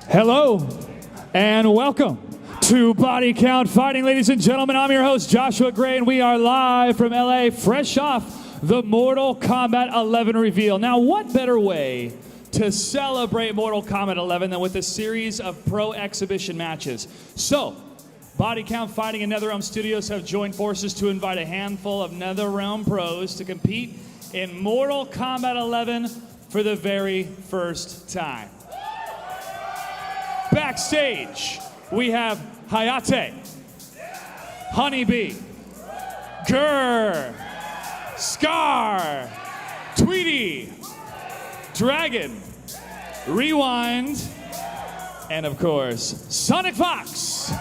Hello and welcome to Body Count Fighting, ladies and gentlemen. I'm your host, Joshua Gray, and we are live from LA, fresh off the Mortal Kombat 11 reveal. Now, what better way to celebrate Mortal Kombat 11 than with a series of pro exhibition matches? So, Body Count Fighting and NetherRealm Studios have joined forces to invite a handful of NetherRealm pros to compete in Mortal Kombat 11 for the very first time. Backstage, we have Hayate, Honeybee, Grr, Scar, Tweety, Dragon, Rewind, and of course, Sonic Fox.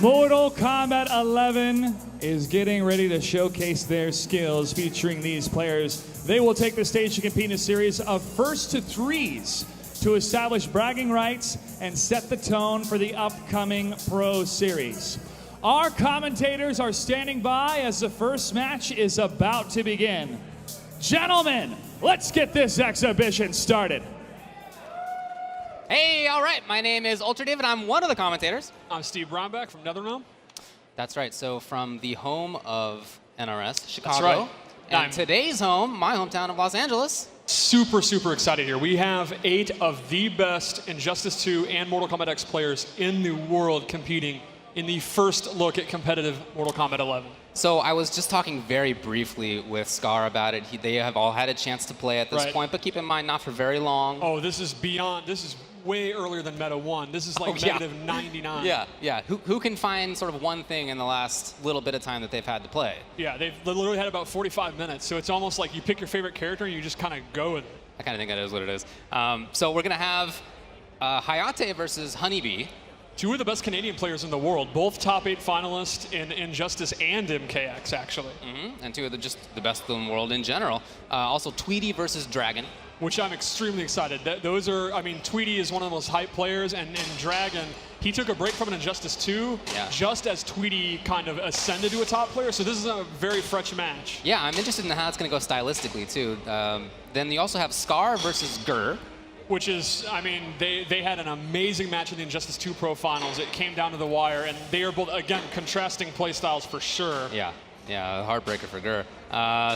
Mortal Kombat 11 is getting ready to showcase their skills featuring these players. They will take the stage to compete in a series of first to threes to establish bragging rights and set the tone for the upcoming Pro Series. Our commentators are standing by as the first match is about to begin. Gentlemen, let's get this exhibition started. Hey, all right, my name is Ultra David. I'm one of the commentators. I'm Steve Brownback from NetherRealm. That's right, so from the home of NRS, Chicago. That's right. And today's home, my hometown of Los Angeles. Super, super excited here. We have 8 of the best Injustice 2 and Mortal Kombat X players in the world competing in the first look at competitive Mortal Kombat 11. So I was just talking very briefly with Scar about it. They have all had a chance to play at this point, but keep in mind, not for very long. Oh, this is beyond, this is way earlier than Meta 1. This is like negative 99. Yeah. Who can find sort of one thing in the last little bit of time that they've had to play? Yeah, they've literally had about 45 minutes, so it's almost like you pick your favorite character and you just kind of go with it. I kind of think that is what it is. So we're going to have Hayate versus Honeybee. 2 of the best Canadian players in the world, both top 8 finalists in Injustice and MKX, actually. And 2 of the best in the world in general. Also, Tweety versus Dragon. Which I'm extremely excited. Those are, I mean, Tweety is one of the most hyped players, and Dragon, he took a break from an Injustice 2 just as Tweety kind of ascended to a top player, so this is a very fresh match. Yeah, I'm interested in how it's going to go stylistically, too. Then you also have Scar versus Grr. Which is, I mean, they had an amazing match in the Injustice 2 Pro Finals. It came down to the wire, and they are both, again, contrasting play styles for sure. Yeah, heartbreaker for Grr.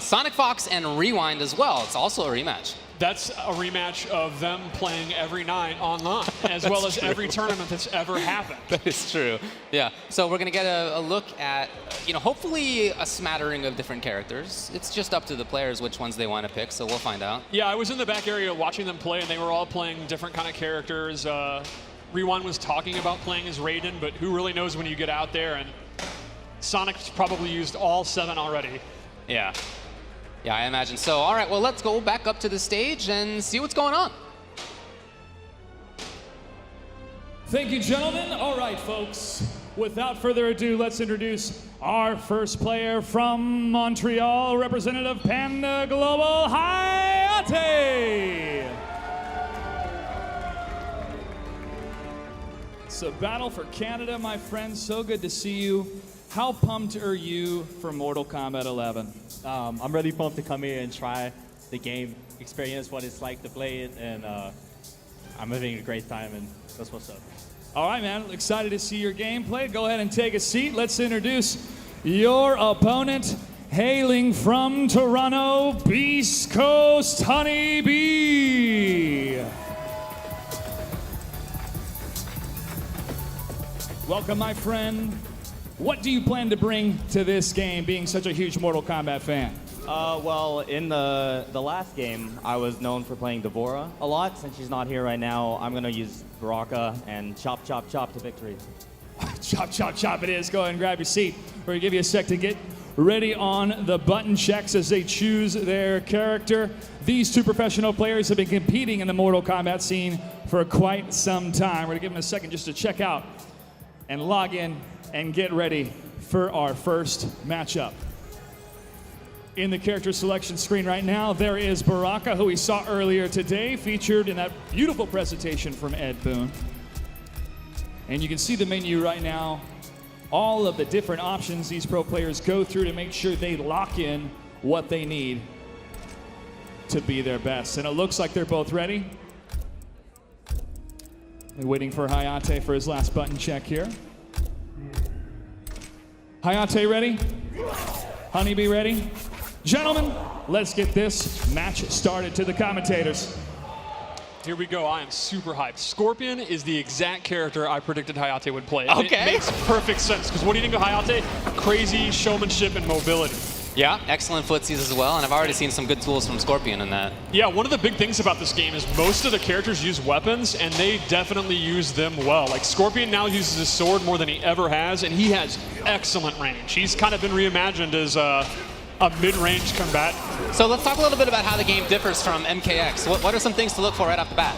Sonic Fox and Rewind as well. It's also a rematch. That's a rematch of them playing every night online, as well as every tournament that's ever happened. That is true. Yeah. So we're going to get a look at, hopefully a smattering of different characters. It's just up to the players which ones they want to pick, so we'll find out. Yeah, I was in the back area watching them play, and they were all playing different kind of characters. Rewind was talking about playing as Raiden, but who really knows when you get out there, and Sonic's probably used all 7 already. Yeah. Yeah, I imagine so. All right, well, let's go back up to the stage and see what's going on. Thank you, gentlemen. All right, folks. Without further ado, let's introduce our first player from Montreal, Representative Panda Global, Hayate. It's a battle for Canada, my friends. So good to see you. How pumped are you for Mortal Kombat 11? I'm really pumped to come here and try the game, experience what it's like to play it, and I'm having a great time, and that's what's up. All right, man. Excited to see your gameplay. Go ahead and take a seat. Let's introduce your opponent, hailing from Toronto, Beast Coast, Honeybee. Welcome, my friend. What do you plan to bring to this game, being such a huge Mortal Kombat fan? Well, in the last game, I was known for playing Devora a lot. Since she's not here right now, I'm going to use Baraka and chop, chop, chop to victory. Chop, chop, chop it is. Go ahead and grab your seat. We're going to give you a sec to get ready on the button checks as they choose their character. These 2 professional players have been competing in the Mortal Kombat scene for quite some time. We're going to give them a second just to check out and log in and get ready for our first matchup. In the character selection screen right now, there is Baraka, who we saw earlier today, featured in that beautiful presentation from Ed Boon. And you can see the menu right now, all of the different options these pro players go through to make sure they lock in what they need to be their best. And it looks like they're both ready. Waiting for Hayate for his last button check here. Hayate ready? Honeybee ready? Gentlemen, let's get this match started. To the commentators. Here we go. I am super hyped. Scorpion is the exact character I predicted Hayate would play. Okay. It makes perfect sense, because what do you think of Hayate? Crazy showmanship and mobility. Yeah, excellent footsies as well, and I've already seen some good tools from Scorpion in that. Yeah, one of the big things about this game is most of the characters use weapons, and they definitely use them well. Like, Scorpion now uses his sword more than he ever has, and he has excellent range. He's kind of been reimagined as a mid-range combatant. So let's talk a little bit about how the game differs from MKX. What are some things to look for right off the bat?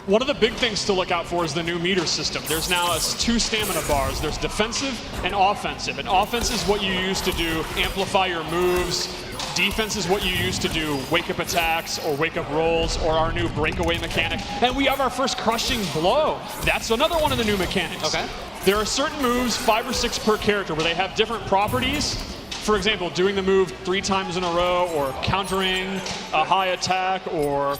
One of the big things to look out for is the new meter system. There's now 2 stamina bars. There's defensive and offensive. And offense is what you use to do amplify your moves. Defense is what you use to do wake-up attacks or wake-up rolls or our new breakaway mechanic. And we have our first crushing blow. That's another one of the new mechanics. Okay. There are certain moves, 5 or 6 per character, where they have different properties. For example, doing the move 3 times in a row, or countering a high attack, or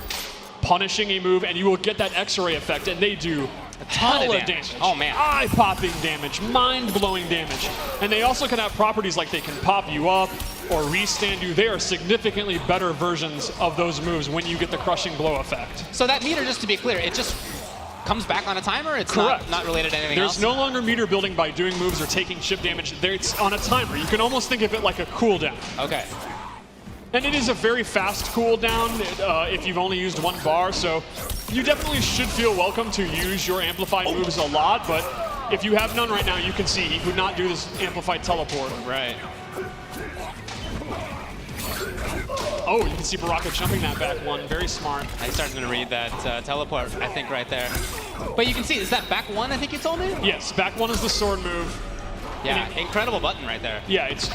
punishing a move, and you will get that X-ray effect, and they do a ton of damage. damage. Oh man. Eye-popping damage, mind-blowing damage. And they also can have properties like they can pop you up or restand you. They are significantly better versions of those moves when you get the crushing blow effect. So that meter, just to be clear, it just comes back on a timer? It's Correct. not related to anything else? There's no longer meter building by doing moves or taking chip damage. It's on a timer. You can almost think of it like a cooldown. Okay. And it is a very fast cooldown if you've only used 1 bar, so you definitely should feel welcome to use your amplified moves a lot, but if you have none right now, you can see he could not do this amplified teleport. Right. Oh, you can see Baraka jumping that back one. Very smart. I started to read that teleport, I think, right there. But you can see, is that back 1, I think you told me? Yes, back 1 is the sword move. Yeah, incredible button right there. Yeah, it's...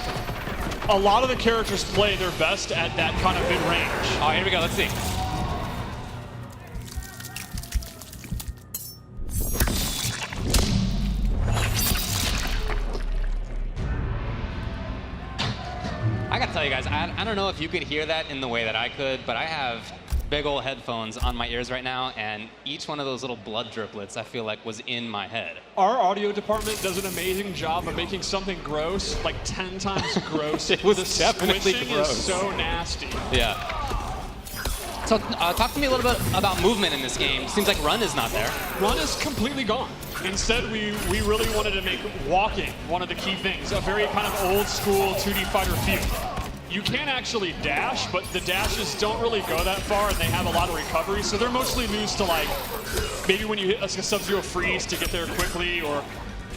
A lot of the characters play their best at that kind of mid-range. Oh, here we go, let's see. I gotta tell you guys, I don't know if you could hear that in the way that I could, but I have big old headphones on my ears right now, and each one of those little blood driplets, I feel like, was in my head. Our audio department does an amazing job of making something gross, like 10 times gross. It was the definitely squishing gross. is so nasty. Yeah. So talk to me a little bit about movement in this game. Seems like run is not there. Run is completely gone. Instead, we really wanted to make walking one of the key things, a very kind of old school 2D fighter feel. You can actually dash, but the dashes don't really go that far, and they have a lot of recovery, so they're mostly used to, like, maybe when you hit a Sub-Zero freeze to get there quickly, or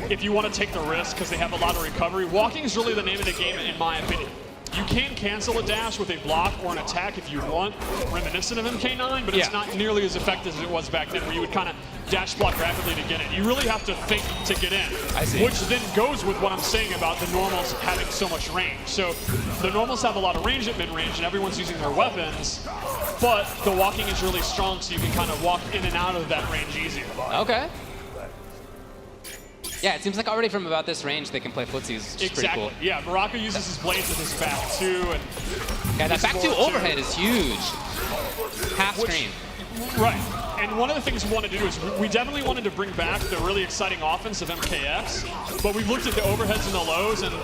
if you want to take the risk because they have a lot of recovery. Walking is really the name of the game, in my opinion. You can cancel a dash with a block or an attack if you want, reminiscent of MK9, but it's not nearly as effective as it was back then, where you would kind of dash block rapidly to get in. You really have to think to get in, I see. which then goes with what I'm saying about the normals having so much range. So the normals have a lot of range at mid-range, and everyone's using their weapons, but the walking is really strong, so you can kind of walk in and out of that range easier. Okay. Yeah, it seems like already from about this range they can play footsies, which is pretty cool. Yeah, Baraka uses his blades with his back too, and yeah, that back 2 overhead is huge. Half screen. Right. And one of the things we wanted to do is we definitely wanted to bring back the really exciting offense of MKX, but we've looked at the overheads and the lows, and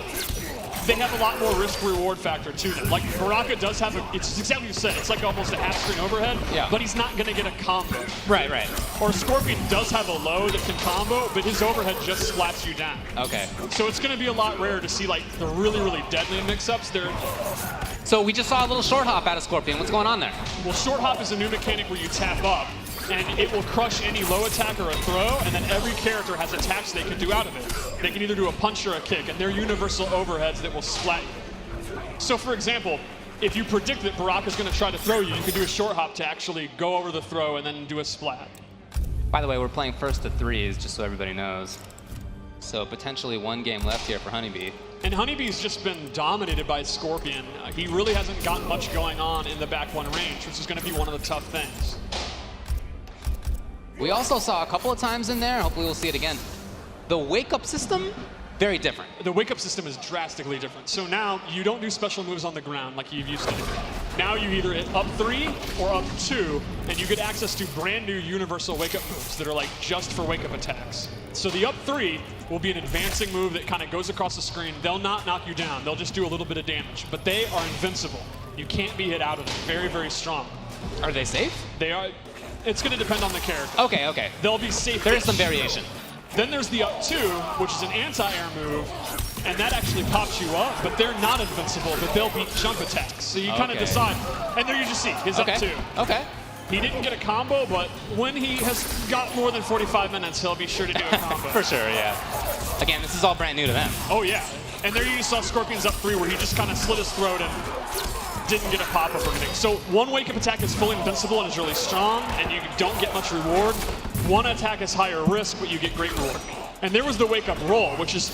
they have a lot more risk-reward factor to them. Like, Baraka does have it's exactly what you said, it's like almost a half-screen overhead, but he's not going to get a combo. Right, right. Or Scorpion does have a low that can combo, but his overhead just splats you down. Okay. So it's going to be a lot rarer to see, like, the really, really deadly mix-ups. So we just saw a little short hop out of Scorpion. What's going on there? Well, short hop is a new mechanic where you tap up, and it will crush any low attack or a throw, and then every character has attacks they can do out of it. They can either do a punch or a kick, and they're universal overheads that will splat you. So for example, if you predict that Baraka's going to try to throw you, you can do a short hop to actually go over the throw and then do a splat. By the way, we're playing first to 3s, just so everybody knows. So potentially 1 game left here for Honeybee. And Honeybee's just been dominated by Scorpion. He really hasn't got much going on in the back 1 range, which is going to be one of the tough things. We also saw a couple of times in there, hopefully we'll see it again, the wake-up system, very different. The wake-up system is drastically different. So now you don't do special moves on the ground like you used to do. Now you either hit up 3 or up 2, and you get access to brand new universal wake-up moves that are like just for wake-up attacks. So the up 3 will be an advancing move that kind of goes across the screen. They'll not knock you down. They'll just do a little bit of damage, but they are invincible. You can't be hit out of them. Very, very strong. Are they safe? They are. It's going to depend on the character. Okay, okay. They'll be safe. There is some variation. Then there's the up 2, which is an anti-air move, and that actually pops you up, but they're not invincible, but they'll beat jump attacks. So you kind of decide. And there you just see his up 2. Okay. He didn't get a combo, but when he has got more than 45 minutes, he'll be sure to do a combo. For sure, yeah. Again, this is all brand new to them. Oh, yeah. And there you saw Scorpion's up 3, where he just kind of slit his throat and didn't get a pop-up or anything. So one wake-up attack is fully invincible and is really strong, and you don't get much reward. One attack is higher risk, but you get great reward. And there was the wake-up roll, which is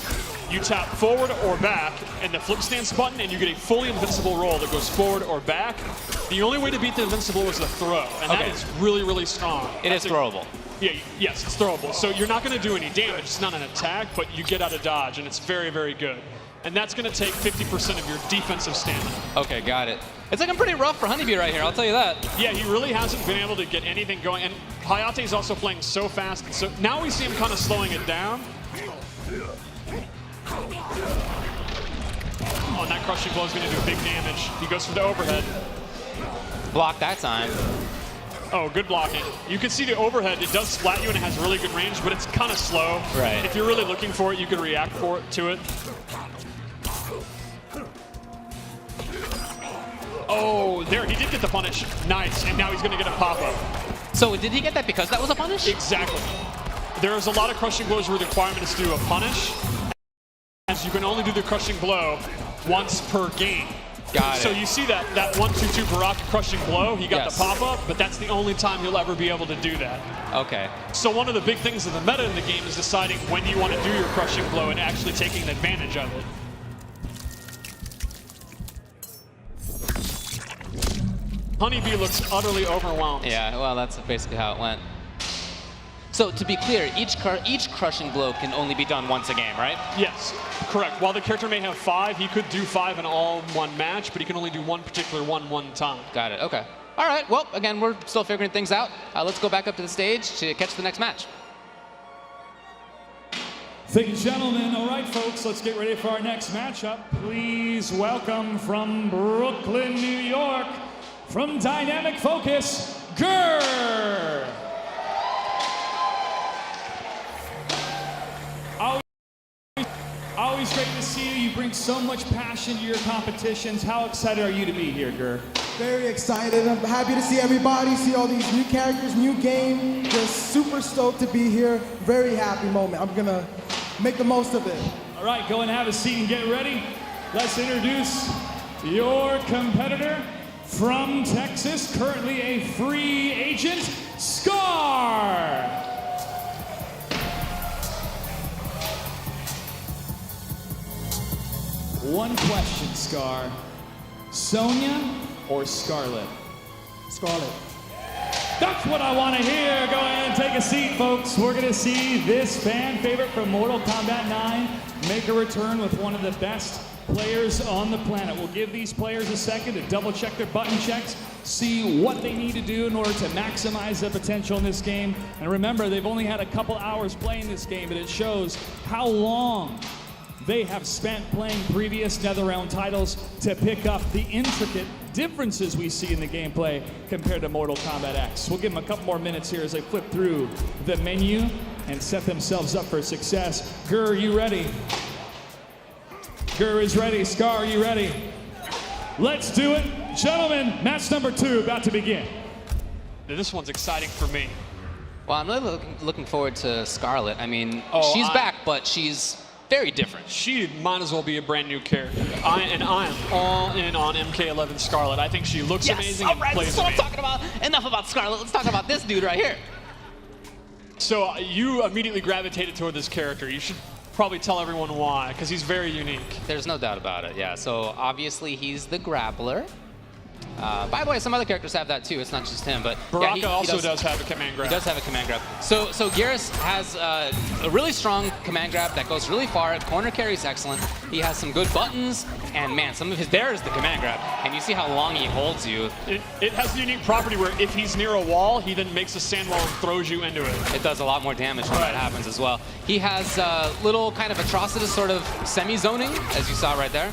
you tap forward or back and the flip stance button, and you get a fully invincible roll that goes forward or back. The only way to beat the invincible is the throw, and that is really, really strong. It is throwable. Yeah, yes, it's throwable. So you're not going to do any damage. It's not an attack, but you get out of dodge, and it's very, very good. And that's going to take 50% of your defensive stamina. Okay, got it. It's looking pretty rough for Honeybee right here, I'll tell you that. Yeah, he really hasn't been able to get anything going. And Hayate's also playing so fast. And so now we see him kind of slowing it down. Oh, and that crushing blow is going to do big damage. He goes for the overhead. Block that time. Oh, good blocking. You can see the overhead. It does splat you and it has really good range, but it's kind of slow. Right. If you're really looking for it, you can react to it. Oh, there, he did get the punish. Nice, and now he's going to get a pop-up. So did he get that because that was a punish? Exactly. There's a lot of crushing blows where the requirement is to do a punish, as you can only do the crushing blow once per game. Got it. So you see that 1-2-2 Baraka crushing blow, he got the pop-up, but that's the only time he'll ever be able to do that. Okay. So one of the big things of the meta in the game is deciding when you want to do your crushing blow and actually taking advantage of it. Honeybee looks utterly overwhelmed. Yeah, well, that's basically how it went. So to be clear, each crushing blow can only be done once a game, right? Yes, correct. While the character may have 5, he could do 5 in all one match, but he can only do one particular one time. Got it, okay. All right, well, again, we're still figuring things out. Let's go back up to the stage to catch the next match. Thank you, gentlemen. All right, folks, let's get ready for our next matchup. Please welcome from Brooklyn, New York, from Dynamic Focus, Grr! Always great to see you. You bring so much passion to your competitions. How excited are you to be here, Grr? Very excited. I'm happy to see everybody, see all these new characters, new game. Just super stoked to be here. Very happy moment. I'm gonna make the most of it. All right, go and have a seat and get ready. Let's introduce your competitor from Texas, currently a free agent, Scar. One question, Scar. Sonya or Scarlet? Scarlet. That's what I want to hear. Go ahead and take a seat, folks. We're going to see this fan favorite from Mortal Kombat 9 make a return with one of the best players on the planet. We'll give these players a second to double check their button checks, see what they need to do in order to maximize their potential in this game. And remember, they've only had a couple hours playing this game, but it shows how long they have spent playing previous NetherRealm titles to pick up the intricate differences we see in the gameplay compared to Mortal Kombat X. We'll give them a couple more minutes here as they flip through the menu and set themselves up for success. Grr, are you ready? Grr is ready. Scar, are you ready? Let's do it. Gentlemen, match number 2 about to begin. This one's exciting for me. Well, I'm really looking forward to Scarlet. I mean, she's back, but she's very different. She might as well be a brand new character. I am all in on MK11 Scarlet. I think she looks amazing and plays that's what I'm amazing. talking about. Enough about Scarlet. Let's talk about this dude right here. So you immediately gravitated toward this character. You should probably tell everyone why, because he's very unique. There's no doubt about it, yeah. So obviously he's the grappler. By the way, some other characters have that too. It's not just him, but Baraka he also does have a command grab. He does have a command grab. So Garrus has a really strong command grab that goes really far. Corner carry is excellent. He has some good buttons, and man, some of his there is the command grab, and you see how long he holds you. It has the unique property where if he's near a wall, he then makes a sand wall and throws you into it. It does a lot more damage when that happens as well. He has little kind of atrocitus sort of semi-zoning, as you saw right there.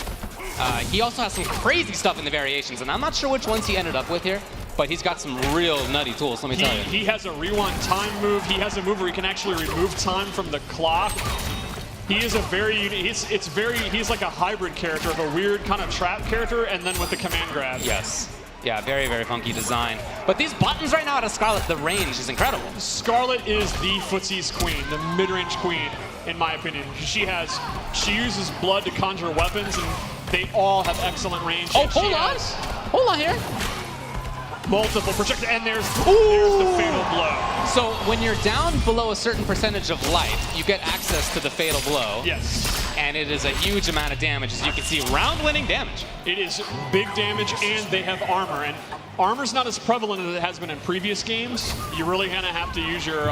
He also has some crazy stuff in the variations, and I'm not sure which ones he ended up with here, but he's got some real nutty tools, let me tell you. He has a rewind time move. He has a move where he can actually remove time from the clock. He is a very, he's like a hybrid character of a weird kind of trap character, and then with the command grab. Yes. Yeah, very, very funky design. But these buttons right now out of Scarlet, the range is incredible. Scarlet is the footsie's queen, the mid-range queen, in my opinion. She uses blood to conjure weapons, and they all have excellent range. Oh, hold on here. Multiple projectiles, and there's the fatal blow. So when you're down below a certain percentage of light, you get access to the fatal blow. Yes. And it is a huge amount of damage, as you can see, round-winning damage. It is big damage, and they have armor. And armor's not as prevalent as it has been in previous games. You're really gonna have to use your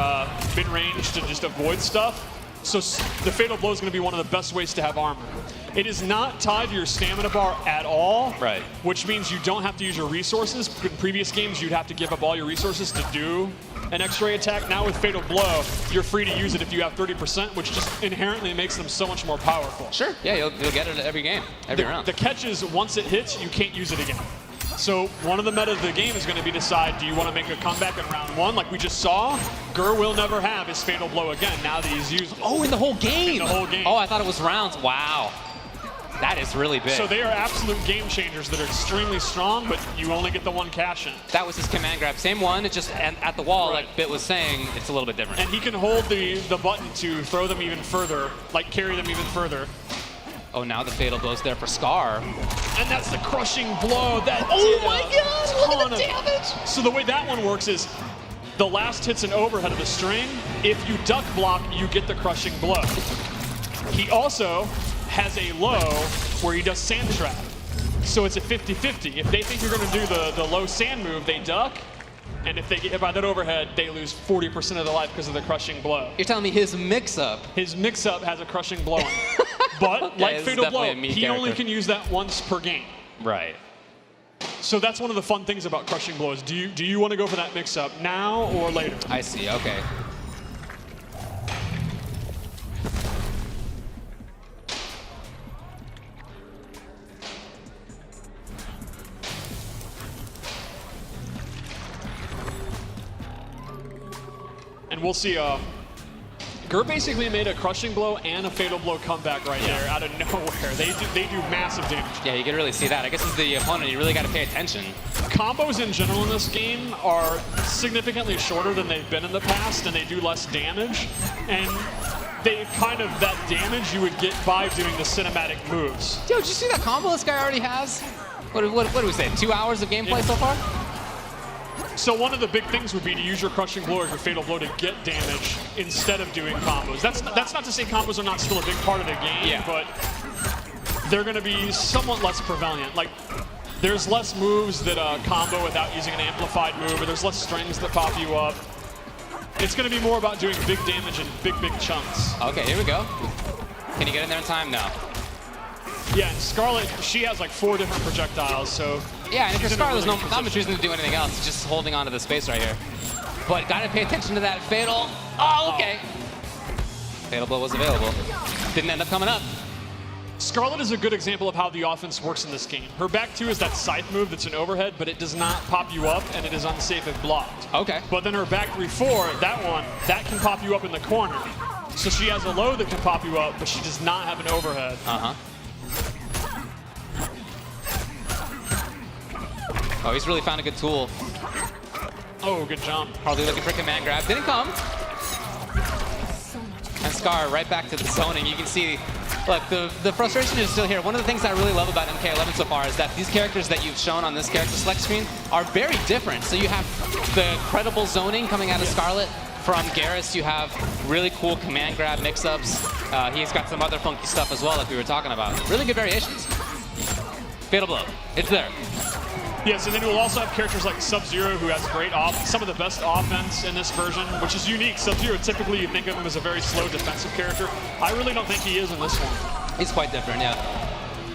mid-range to just avoid stuff. So the fatal blow is going to be one of the best ways to have armor. It is not tied to your stamina bar at all, right? Which means you don't have to use your resources. In previous games, you'd have to give up all your resources to do an X-ray attack. Now with fatal blow, you're free to use it if you have 30%, which just inherently makes them so much more powerful. Sure. Yeah, you'll get it every game, every round. The catch is once it hits, you can't use it again. So one of the meta of the game is going to be decide, do you want to make a comeback in round one like we just saw? Gur will never have his fatal blow again now that he's used. Oh, in the whole game? In the whole game. Oh, I thought it was rounds. Wow. That is really big. So they are absolute game changers that are extremely strong, but you only get the one cash in. That was his command grab. Same one, it's just at the wall, right. Like Bit was saying, it's a little bit different. And he can hold the button to throw them even further, like carry them even further. Oh, now the fatal blow's there for Scar. And that's the crushing blow. Oh my God, look at the damage! So the way that one works is the last hit's an overhead of the string. If you duck block, you get the crushing blow. He also has a low where he does sand trap. So it's a 50-50. If they think you're gonna do the low sand move, they duck. And if they get hit by that overhead, they lose 40% of their life because of the crushing blow. You're telling me his mix-up? His mix-up has a crushing blow in it. But okay, like Fatal Blow, he only can use that once per game. Right. So that's one of the fun things about crushing blows. Do you want to go for that mix-up now or later? I see, okay. And we'll see, Gur basically made a crushing blow and a fatal blow comeback right there out of nowhere. They do massive damage. Yeah, you can really see that. I guess as the opponent, you really got to pay attention. Combos in general in this game are significantly shorter than they've been in the past, and they do less damage. And they kind of, that damage you would get by doing the cinematic moves. Yo, did you see that combo this guy already has? What do we say, 2 hours of gameplay so far? So one of the big things would be to use your crushing blow or your fatal blow to get damage instead of doing combos. That's not to say combos are not still a big part of the game, but they're going to be somewhat less prevalent. Like, there's less moves that combo without using an amplified move, or there's less strings that pop you up. It's going to be more about doing big damage in big chunks. Okay, here we go. Can you get in there in time? No. Yeah, and Scarlet, she has like 4 different projectiles, so... Yeah, and if you're Scarlet, there's not much reason to do anything else. Just holding onto the space right here. But gotta pay attention to that fatal. Oh, okay. Fatal blow was available. Didn't end up coming up. Scarlet is a good example of how the offense works in this game. Her back 2 is that scythe move that's an overhead, but it does not pop you up, and it is unsafe if blocked. Okay. But then her back 3-4, that one, that can pop you up in the corner. So she has a low that can pop you up, but she does not have an overhead. Uh-huh. Oh, he's really found a good tool. Oh, good jump. Probably looking for command grab. Didn't come. And Scar right back to the zoning. You can see, look, the frustration is still here. One of the things I really love about MK11 so far is that these characters that you've shown on this character select screen are very different. So you have the credible zoning coming out of Scarlet. From Garrus, you have really cool command grab mix-ups. He's got some other funky stuff as well, like we were talking about. Really good variations. Fatal blow. It's there. Yes, and then we'll also have characters like Sub-Zero, who has great some of the best offense in this version, which is unique. Sub-Zero, typically you think of him as a very slow defensive character. I really don't think he is in this one. He's quite different, yeah.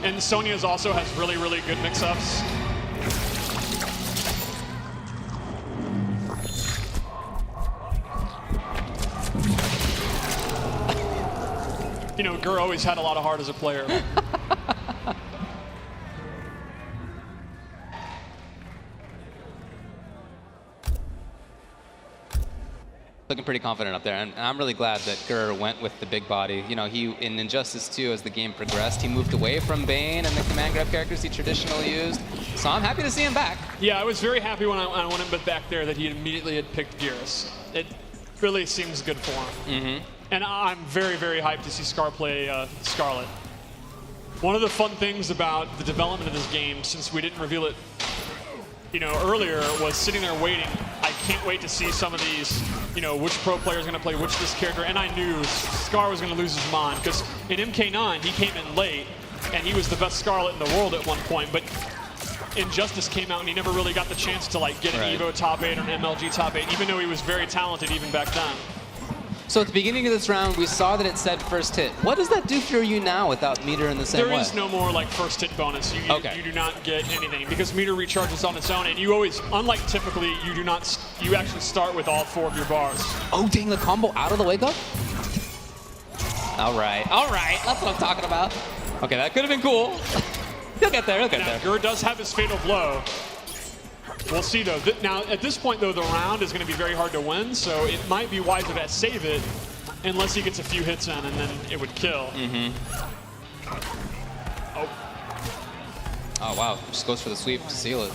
And Sonya's also has really, really good mix-ups. You know, Gur always had a lot of heart as a player. Looking pretty confident up there, and I'm really glad that Gur went with the big body. You know, he in Injustice 2, as the game progressed, he moved away from Bane and the command grab characters he traditionally used. So I'm happy to see him back. Yeah, I was very happy when I went him back there that he immediately had picked Geras. It really seems good for him. Mm-hmm. And I'm very, very hyped to see Scar play Scarlet. One of the fun things about the development of this game, since we didn't reveal it, you know, earlier, was sitting there waiting. I can't wait to see some of these, you know, which pro player is going to play which this character. And I knew Scar was going to lose his mind, because in MK9 he came in late, and he was the best Scarlet in the world at one point. But Injustice came out, and he never really got the chance to like get an Evo top 8 or an MLG top 8, even though he was very talented even back then. So at the beginning of this round, we saw that it said first hit. What does that do for you now without meter in the same way? There is no more like first hit bonus. You do not get anything because meter recharges on its own, and you always, unlike typically, you do not. You actually start with all 4 of your bars. Oh dang! The combo out of the wake up. All right, that's what I'm talking about. Okay, that could have been cool. He'll get there. He'll get there. Gur does have his fatal blow. We'll see, though. Now, at this point, though, the round is going to be very hard to win, so it might be wiser to save it unless he gets a few hits in, and then it would kill. Mm-hmm. Oh, wow. Just goes for the sweep to seal it.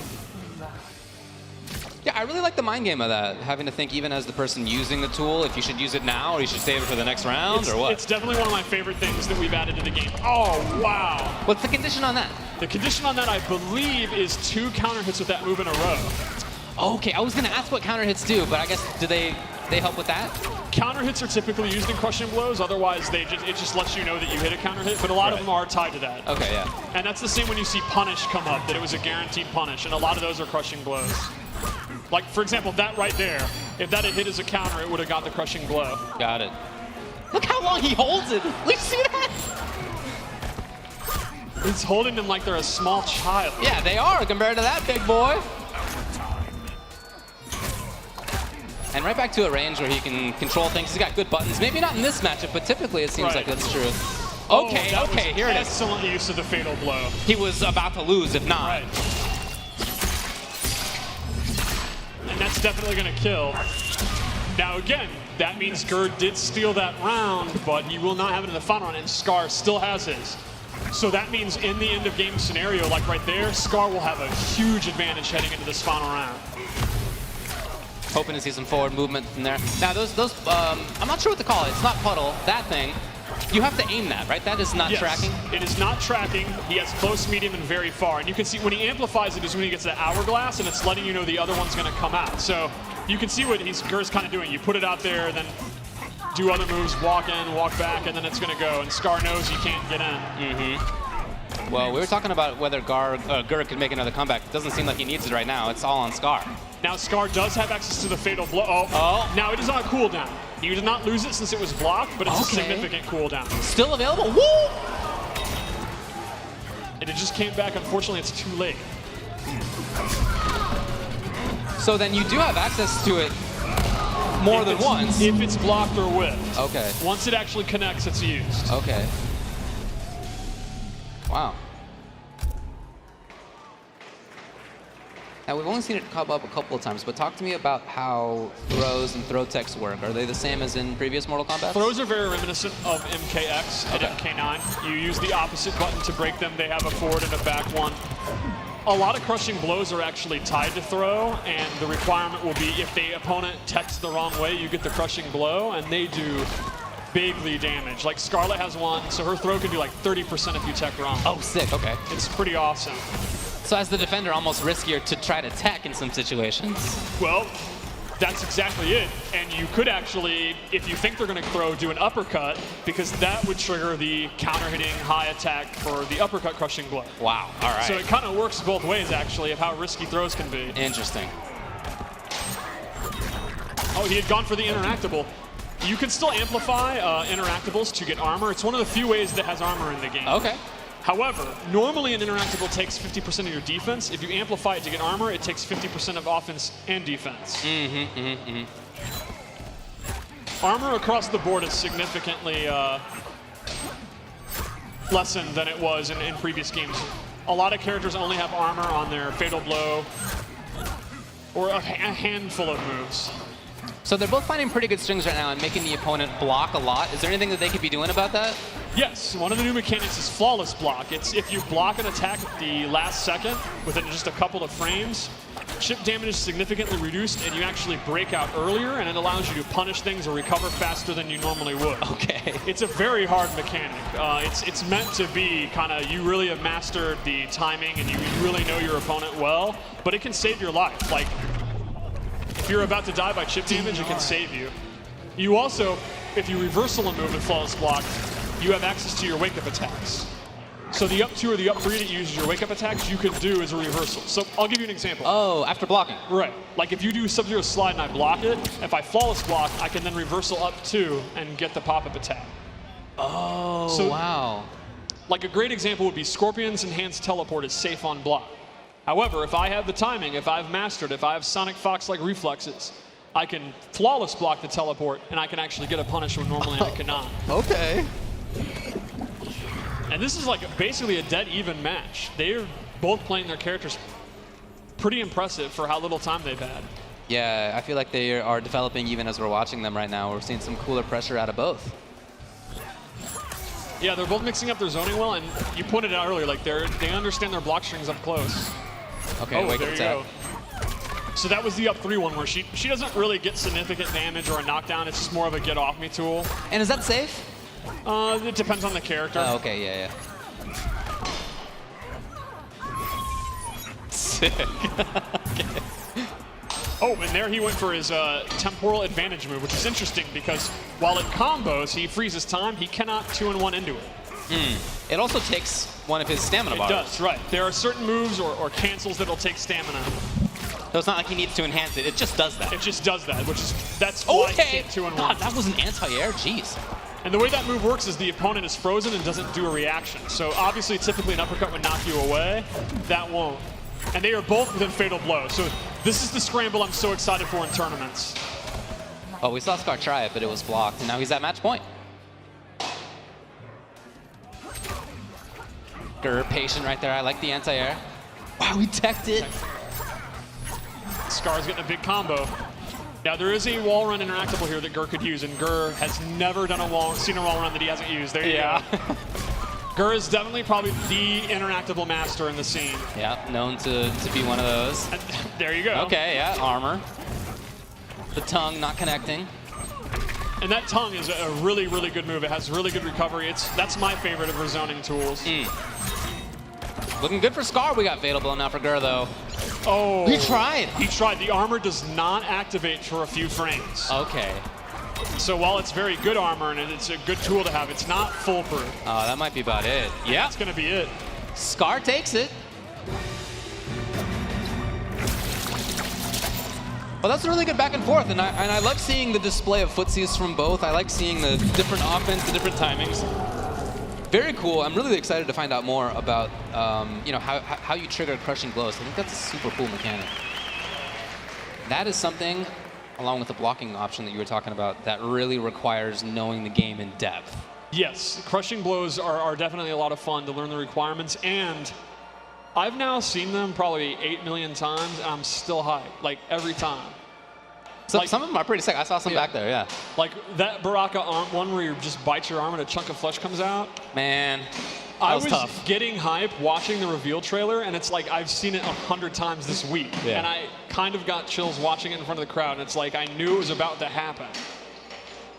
Yeah, I really like the mind game of that, having to think even as the person using the tool if you should use it now or you should save it for the next round or what. It's definitely one of my favorite things that we've added to the game. Oh, wow. What's the condition on that? The condition on that, I believe, is 2 counter hits with that move in a row. Okay, I was going to ask what counter hits do, but I guess do they help with that? Counter hits are typically used in crushing blows. Otherwise, it just lets you know that you hit a counter hit. But a lot of them are tied to that. Okay, yeah. And that's the same when you see punish come up, that it was a guaranteed punish. And a lot of those are crushing blows. Like, for example, that right there. If that had hit as a counter, it would have got the crushing blow. Got it. Look how long he holds it. We see that? He's holding them like they're a small child. Yeah, they are compared to that big boy. And right back to a range where he can control things. He's got good buttons. Maybe not in this matchup, but typically it seems like that's true. Okay, okay, here it is. Excellent use of the fatal blow. He was about to lose if not. Right. And that's definitely going to kill. Now again, that means Gur did steal that round, but he will not have it in the final round, and Scar still has his. So that means in the end of game scenario, like right there, Scar will have a huge advantage heading into this final round. Hoping to see some forward movement from there. Now I'm not sure what to call it. It's not puddle, that thing. You have to aim that, right? That is not tracking? It is not tracking. He has close, medium, and very far. And you can see when he amplifies it is when he gets that hourglass, and it's letting you know the other one's going to come out. So you can see what Gur's kind of doing. You put it out there, then do other moves, walk in, walk back, and then it's going to go. And Scar knows you can't get in. Mm-hmm. Well, we were talking about whether Gur could make another comeback. It doesn't seem like he needs it right now. It's all on Scar. Now Scar does have access to the fatal blow. Oh. Now it is on a cooldown. He did not lose it since it was blocked, but it's a significant cooldown. Still available? Woo! And it just came back. Unfortunately, it's too late. So then you do have access to it more than once. If it's blocked or whipped. Okay. Once it actually connects, it's used. Okay. Wow. Now, we've only seen it come up a couple of times, but talk to me about how throws and throw techs work. Are they the same as in previous Mortal Kombat? Throws are very reminiscent of MKX and MK9. You use the opposite button to break them. They have a forward and a back one. A lot of crushing blows are actually tied to throw, and the requirement will be if the opponent techs the wrong way, you get the crushing blow, and they do bigly damage. Like Scarlet has one, so her throw can do like 30% if you tech wrong. Oh, sick, okay. It's pretty awesome. So as the defender, almost riskier to try to tech in some situations. Well, That's exactly it. And you could actually, if you think they're going to throw, do an uppercut, because that would trigger the counter-hitting high attack for the uppercut crushing blow. Wow, all right. So it kind of works both ways, actually, of how risky throws can be. Interesting. Oh, he had gone for the interactable. You can still amplify interactables to get armor. It's one of the few ways that has armor in the game. Okay. However, normally an interactable takes 50% of your defense. If you amplify it to get armor, it takes 50% of offense and defense. Armor across the board is significantly lessened than it was in previous games. A lot of characters only have armor on their fatal blow or a handful of moves. So they're both finding pretty good strings right now and making the opponent block a lot. Is there anything that they could be doing about that? Yes, one of the new mechanics is flawless block. It's if you block an attack at the last second within just a couple of frames, chip damage is significantly reduced and you actually break out earlier, and it allows you to punish things or recover faster than you normally would. Okay. It's a very hard mechanic. It's meant to be kind of, you really have mastered the timing and you really know your opponent well, but it can save your life. Like, if you're about to die by chip damage, it can save you. You also, if you reversal a move in flawless block, you have access to your wake-up attacks. So the up 2 or the up 3 that uses your wake-up attacks, you can do as a reversal. So I'll give you an example. Oh, after blocking. Right. Like if you do Sub-Zero slide and I block it, if I flawless block, I can then reversal up 2 and get the pop-up attack. Oh, So- wow. Like a great example would be Scorpion's Enhanced Teleport is safe on block. However, if I have the timing, if I've mastered, if I have Sonic Fox-like reflexes, I can flawless block the teleport and I can actually get a punish when normally I cannot. Okay. And this is like basically a dead even match. They're both playing their characters pretty impressive for how little time they've had. Yeah, I feel like they are developing even as we're watching them right now. We're seeing some cooler pressure out of both. Yeah, they're both mixing up their zoning well, and you pointed out earlier, like they understand their block strings up close. Okay, Oh, wake there up you tap. go. So that was the up 3 one where she doesn't really get significant damage or a knockdown. It's just more of a get off me tool. And is that safe? It depends on the character. Oh, okay, yeah. Sick. Okay. Oh, and there he went for his temporal advantage move, which is interesting because while it combos, he freezes time, he cannot 2-in-1 into it. It also takes one of his stamina bars. It does, right. There are certain moves or cancels that'll take stamina. So it's not like he needs to enhance it, it just does that. It just does that, that's why he Okay! can't 2-in-1. God, that was an anti-air, jeez. And the way that move works is the opponent is frozen and doesn't do a reaction. So obviously, typically an uppercut would knock you away. That won't. And they are both within fatal blow. So this is the scramble I'm so excited for in tournaments. Oh, we saw Scar try it, but it was blocked, and now he's at match point. Grr, patient right there. I like the anti-air. Wow, he teched it. Scar's getting a big combo. Now there is a wall run interactable here that Gur could use, and Gur has never seen a wall run that he hasn't used. There you go. Gur is definitely probably the interactable master in the scene. Yeah, known to be one of those. And there you go. Okay, yeah, armor. The tongue not connecting. And that tongue is a really, really good move. It has really good recovery. That's my favorite of her zoning tools. Looking good for Scar. We got Fatal Blow now for Gur, though. Oh. He tried. He tried. The armor does not activate for a few frames. Okay. So while it's very good armor and it's a good tool to have, it's not foolproof. Oh, that might be about it. Yeah. That's going to be it. Scar takes it. Well, that's a really good back and forth, and I like seeing the display of footsies from both. I like seeing the different offense, the different timings. Very cool. I'm really excited to find out more about how you trigger crushing blows. I think that's a super cool mechanic. That is something, along with the blocking option that you were talking about, that really requires knowing the game in depth. Yes, crushing blows are definitely a lot of fun to learn the requirements, and I've now seen them probably 8 million times, and I'm still hyped, like every time. So Like- some of them are pretty sick. I saw some back there, yeah. Like that Baraka arm, one where you just bite your arm and a chunk of flesh comes out. Man, I was was tough. getting hype watching the reveal trailer, and it's like I've seen it 100 times this week. Yeah. And I kind of got chills watching it in front of the crowd, and it's like I knew it was about to happen.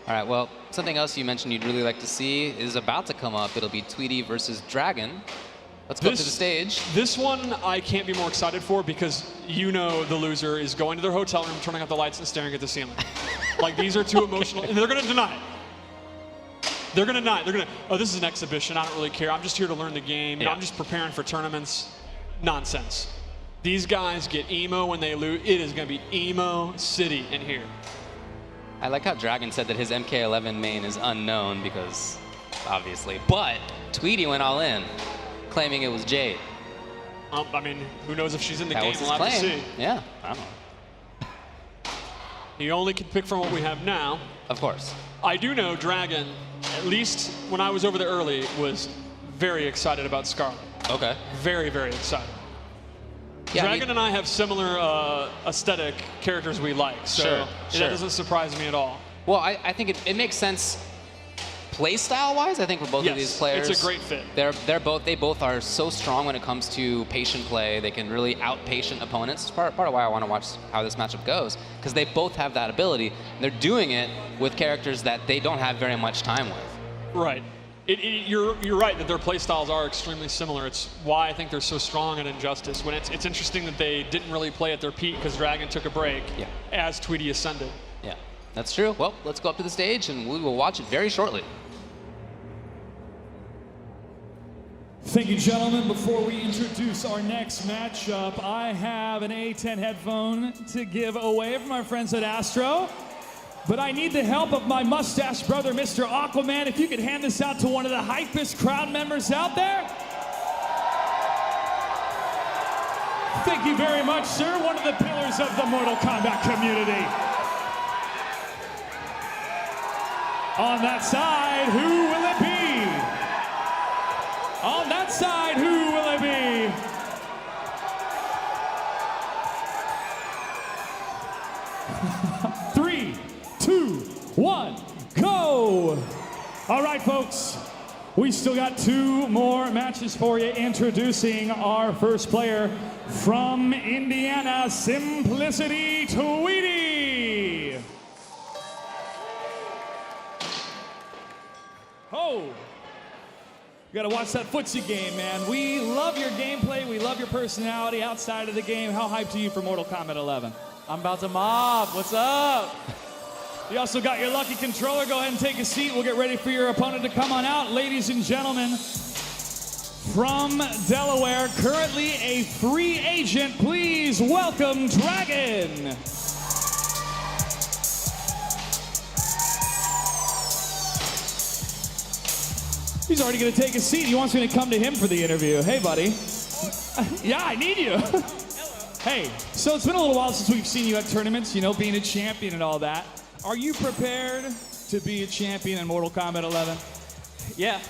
All right, well, something else you mentioned you'd really like to see is about to come up. It'll be Tweety versus Dragon. Let's go to the stage. This one I can't be more excited for because you know the loser is going to their hotel room, turning out the lights, and staring at the ceiling. Like, these are too emotional, and they're going to deny it. They're going to deny it. They're going to, oh, this is an exhibition. I don't really care. I'm just here to learn the game. You know, I'm just preparing for tournaments. Nonsense. These guys get emo when they lose. It is going to be emo city in here. I like how Dragon said that his MK11 main is unknown because, obviously, but Tweety went all in, claiming it was Jade. I mean, who knows if she's in the game? Was We'll his have to claim. see. Yeah, I don't know. You only can pick from what we have now. Of course. I do know Dragon, at least when I was over there early, was very excited about Scarlet. Okay. Very, very excited. Yeah, Dragon and I have similar aesthetic characters we like, so that doesn't surprise me at all. Well, I think it makes sense play style wise. I think for both of these players, it's a great fit. They both are so strong when it comes to patient play. They can really out-patient opponents. It's part of why I want to watch how this matchup goes, because they both have that ability. They're doing it with characters that they don't have very much time with. Right. You're right that their play styles are extremely similar. It's why I think they're so strong at Injustice. When it's interesting that they didn't really play at their peak because Dragon took a break as Tweety ascended. Yeah, that's true. Well, let's go up to the stage and we will watch it very shortly. Thank you, gentlemen. Before we introduce our next matchup, I have an A10 headphone to give away from our friends at Astro. But I need the help of my mustache brother, Mr. Aquaman. If you could hand this out to one of the hypest crowd members out there. Thank you very much, sir. One of the pillars of the Mortal Kombat community. On that side, who will it be? On that side, who will it be? Three, 2, 1, go! All right, folks, we still got 2 more matches for you. Introducing our first player from Indiana, Simplicity Tweety. Oh, you gotta watch that footsie game, man. We love your gameplay, we love your personality outside of the game. How hyped are you for Mortal Kombat 11? I'm about to mob. What's up? You also got your lucky controller. Go ahead and take a seat. We'll get ready for your opponent to come on out. Ladies and gentlemen, from Delaware, currently a free agent, please welcome Dragon. He's already going to take a seat. He wants me to come to him for the interview. Hey, buddy. Yeah, I need you. Hey, so it's been a little while since we've seen you at tournaments, you know, being a champion and all that. Are you prepared to be a champion in Mortal Kombat 11? Yeah.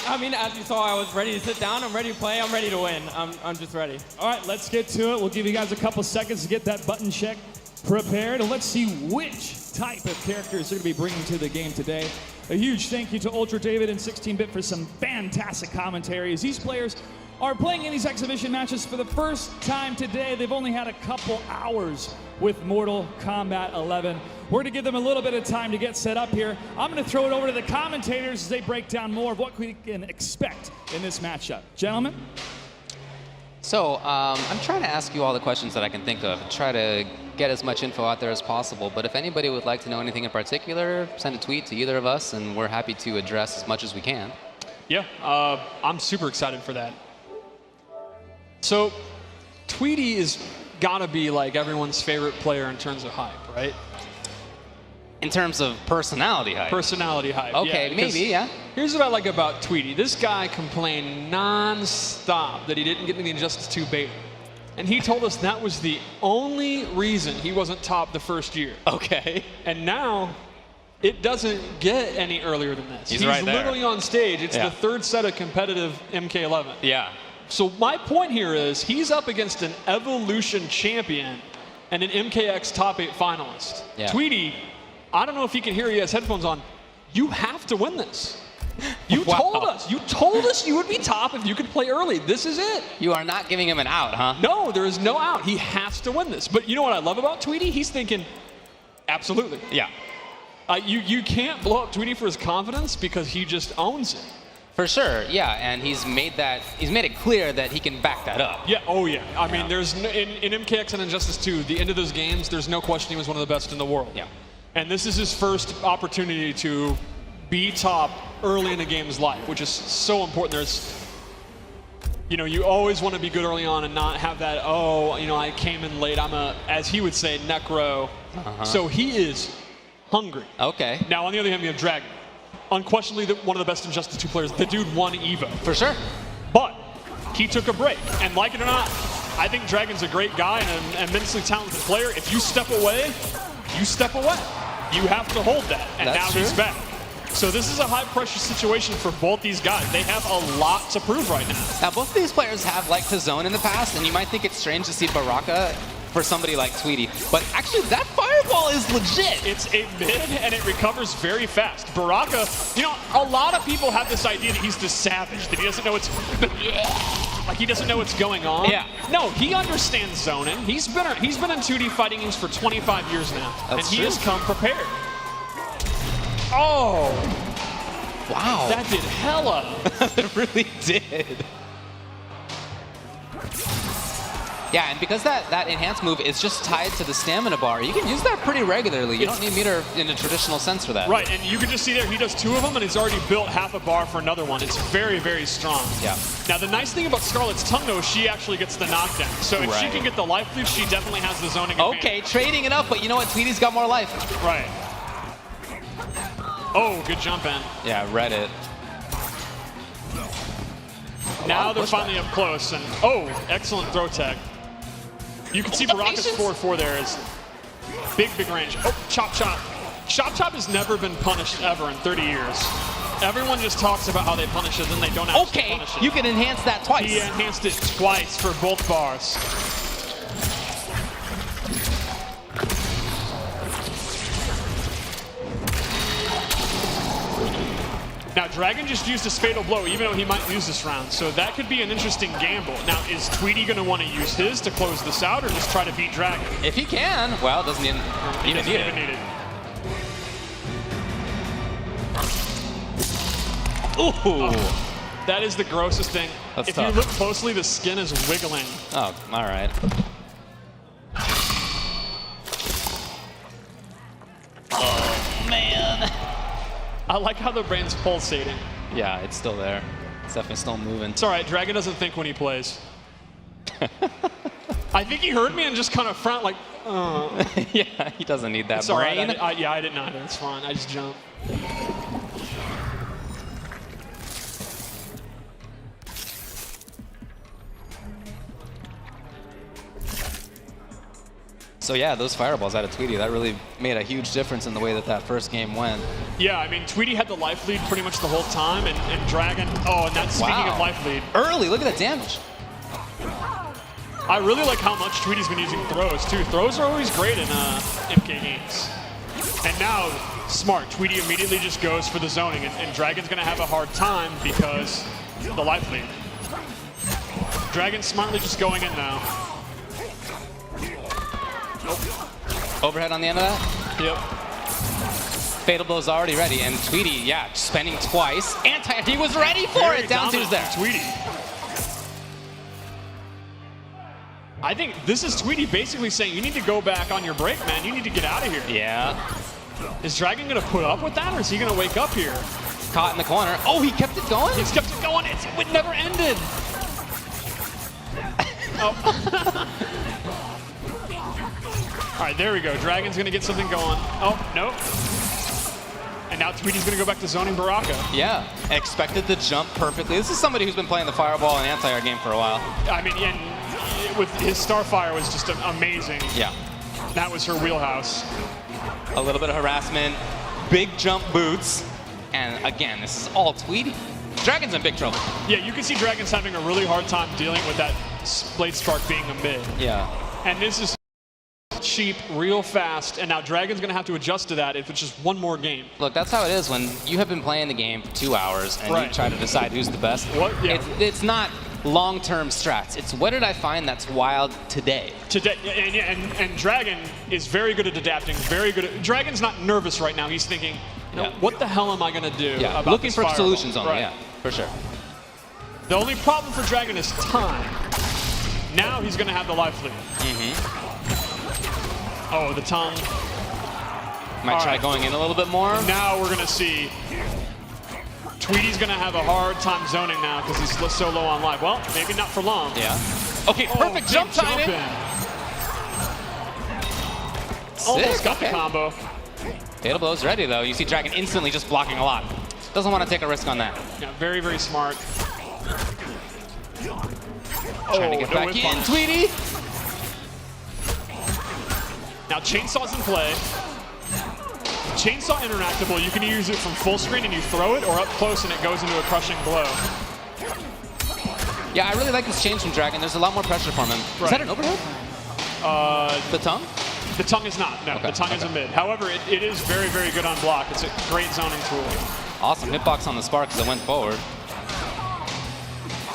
I mean, as you saw, I was ready to sit down. I'm ready to play. I'm ready to win. I'm just ready. All right, let's get to it. We'll give you guys a couple seconds to get that button check prepared. And let's see which type of characters they're going to be bringing to the game today. A huge thank you to Ultra David and 16-Bit for some fantastic commentary. As these players are playing in these exhibition matches for the first time today. They've only had a couple hours with Mortal Kombat 11. We're going to give them a little bit of time to get set up here. I'm going to throw it over to the commentators as they break down more of what we can expect in this matchup. Gentlemen? So, I'm trying to ask you all the questions that I can think of, try to get as much info out there as possible, but if anybody would like to know anything in particular, send a tweet to either of us, and we're happy to address as much as we can. Yeah, I'm super excited for that. So, Tweety is gotta be like everyone's favorite player in terms of hype, right? In terms of personality hype. Personality hype. Okay, yeah, maybe, yeah. Here's what I like about Tweety. This guy complained non-stop that he didn't get in the Injustice 2 beta. And he told us that was the only reason he wasn't top the first year. Okay. And now, it doesn't get any earlier than this. He's right there. Literally on stage. It's the third set of competitive MK11. Yeah. So my point here is he's up against an Evolution champion and an MKX top 8 finalist. Yeah. Tweety, I don't know if he can hear, he has headphones on. You have to win this. You told us you would be top if you could play early. This is it. You are not giving him an out, huh? No, there is no out. He has to win this. But you know what I love about Tweety? He's thinking, absolutely. Yeah. You can't blow up Tweety for his confidence because he just owns it. For sure, yeah, and he's made it clear that he can back that up. Yeah, oh yeah. I mean, there's in MKX and Injustice 2, the end of those games, there's no question he was one of the best in the world. Yeah. And this is his first opportunity to be top early in a game's life, which is so important. There's, you know, you always want to be good early on and not have that, oh, you know, I came in late. I'm a, as he would say, necro. So he is hungry. Okay. Now, on the other hand, we have Dragon. Unquestionably one of the best Injustice 2 players. The dude won EVO. For sure. But he took a break. And like it or not, I think Dragon's a great guy and an immensely talented player. If you step away, you step away. You have to hold that. And That's now true. he's back. So this is a high-pressure situation for both these guys. They have a lot to prove right now. Now, both of these players have liked to zone in the past, and you might think it's strange to see Baraka for somebody like Tweety. But actually, that fireball is legit. It's a mid, and it recovers very fast. Baraka, you know, a lot of people have this idea that he's the savage, that he doesn't know what's... like he doesn't know what's going on. Yeah. No, he understands zoning. He's been in 2D fighting games for 25 years now. That's and he true. has come prepared. Oh! Wow. That did hella. It really did. Yeah, and because that enhanced move is just tied to the stamina bar, you can use that pretty regularly. You don't need meter in a traditional sense for that. Right, and you can just see there, he does 2 of them, and he's already built half a bar for another one. It's very, very strong. Yeah. Now, the nice thing about Scarlet's tongue, though, is she actually gets the knockdown. So if she Right. can get the life lead, she definitely has the zoning advantage. Okay, trading it up, but you know what? Tweety's got more life. Right. Oh, good jump in. Yeah, read it. Now Wow, they're pushback. finally up close, and oh, excellent throw tag. You can see Baraka's patience. 4-4 there is big, big range. Oh, chop, chop. Chop, chop has never been punished ever in 30 years. Everyone just talks about how they punish it, then they don't actually Okay, punish it. you can enhance that twice. He enhanced it twice for both bars. Now, Dragon just used his Fatal Blow, even though he might lose this round. So that could be an interesting gamble. Now, is Tweety going to want to use his to close this out, or just try to beat Dragon? If he can, well, doesn't even He doesn't need even it. need it. Ooh. That is the grossest thing. That's if tough. you look closely, the skin is wiggling. Oh, all right. Oh, man. I like how the brain's pulsating. Yeah, it's still there. It's definitely still moving. It's all right. Dragon doesn't think when he plays. I think he heard me and just kind of frowned like, Yeah, he doesn't need that it's all right. brain. Yeah, I didn't either. It's fine. I just jumped. So yeah, those fireballs out of Tweety, that really made a huge difference in the way that that first game went. Yeah, I mean, Tweety had the life lead pretty much the whole time, and Dragon, oh, and that's speaking Wow. of life lead. Early, look at that damage. I really like how much Tweety's been using throws, too. Throws are always great in MK games. And now, smart, Tweety immediately just goes for the zoning, and Dragon's going to have a hard time because the life lead. Dragon's smartly just going in now. Overhead on the end of that. Yep. Fatal Blow's already ready, and Tweety, yeah, spending twice. He was ready for Very it. Down dominant two's there. from Tweety. I think this is Tweety basically saying, you need to go back on your break, man. You need to get out of here. Yeah. Is Dragon going to put up with that, or is he going to wake up here? Caught in the corner. Oh, he kept it going? He's kept it going. It never ended. Oh. All right, there we go. Dragon's going to get something going. Oh, nope. And now Tweety's going to go back to zoning Baraka. Yeah, expected the jump perfectly. This is somebody who's been playing the fireball and anti-air game for a while. I mean, and with his Starfire was just amazing. Yeah. That was her wheelhouse. A little bit of harassment, big jump boots, and again, this is all Tweety. Dragon's in big trouble. Yeah, you can see Dragon's having a really hard time dealing with that Blade Spark being a mid. Yeah. And this is cheap, real fast, and now Dragon's going to have to adjust to that if it's just one more game. Look, that's how it is when you have been playing the game for 2 hours and Right. you try to decide who's the best. What? Yeah. It's not long-term strats. It's what did I find that's wild today? Today, and Dragon is very good at adapting, very good at... Dragon's not nervous right now. He's thinking, you know, Yeah. what the hell am I going to do Yeah, about looking this for fireball? solutions on it, Right. yeah. For sure. The only problem for Dragon is time. Now he's going to have the life lead. Oh, the tongue. Might try going in a little bit more. Now we're going to see Tweety's going to have a hard time zoning now because he's so low on life. Well, maybe not for long. Yeah. Okay, perfect jump timing. Almost got the combo. Fatal Blow's ready, though. You see Dragon instantly just blocking a lot. Doesn't want to take a risk on that. Yeah, very, very smart. Trying to get back in, Tweety. Now Chainsaw's in play. Chainsaw interactable, you can use it from full screen and you throw it, or up close and it goes into a crushing blow. Yeah, I really like this change from Dragon. There's a lot more pressure from him. Is that an overhead? The tongue? The tongue is not, no. The tongue is a mid. However, it is very, very good on block. It's a great zoning tool. Awesome hitbox on the spark as it went forward.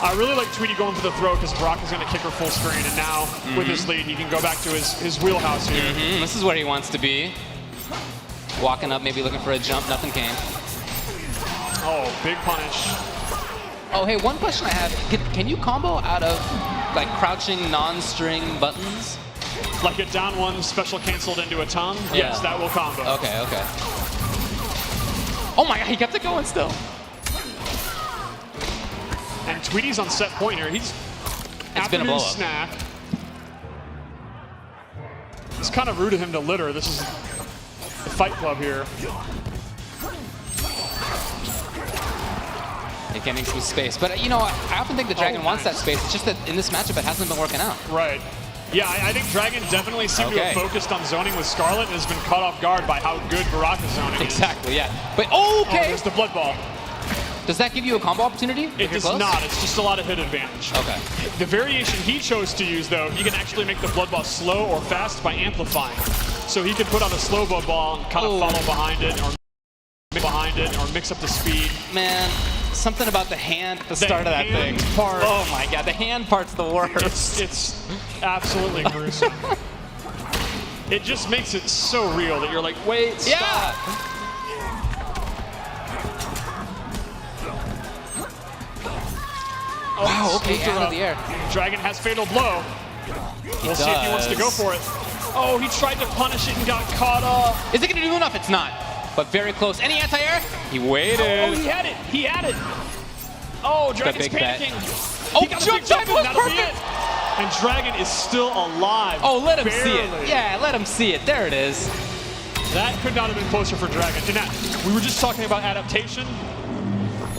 I really like Tweety going for the throw because Brock is going to kick her full screen, and now with his lead, he can go back to his wheelhouse here. This is where he wants to be. Walking up, maybe looking for a jump, nothing came. Oh, big punish. Oh, hey, one question I have. Can you combo out of like crouching non-string buttons? Like a down one special canceled into a tongue? Yeah. Yes, that will combo. Okay, okay. Oh my god, he kept it going still. And Tweety's on set point here. He's been a blow up. snack. It's kind of rude of him to litter. This is the Fight Club here. They're getting some space. But, you know, I often think the Dragon wants that space. It's just that in this matchup, it hasn't been working out. Right. Yeah, I think Dragon definitely seemed to have focused on zoning with Scarlet and has been caught off guard by how good Baraka's zoning is. Exactly, yeah. But, okay. Oh, there's the blood ball. Does that give you a combo opportunity? It does not. It's just a lot of hit advantage. Okay. The variation he chose to use, though, he can actually make the blood ball slow or fast by amplifying. So he could put out a slow blood ball and kind of follow behind it, or mix up the speed. Man, something about the hand at the start of that thing. Oh my god, the hand part's the worst. It's absolutely gruesome. It just makes it so real that you're like, wait, stop. Yeah. Oh, wow, okay, out of the air. Dragon has fatal blow. We'll see if he wants to go for it. Oh, he tried to punish it and got caught up. Is it going to do enough? It's not. But very close. Any anti-air? He waited. Oh, he had it. He had it. Oh, Dragon's panicking. Oh, jump, that'll be it. And Dragon is still alive. Oh, let him see it. Yeah, let him see it. There it is. That could not have been closer for Dragon. And that, we were just talking about adaptation.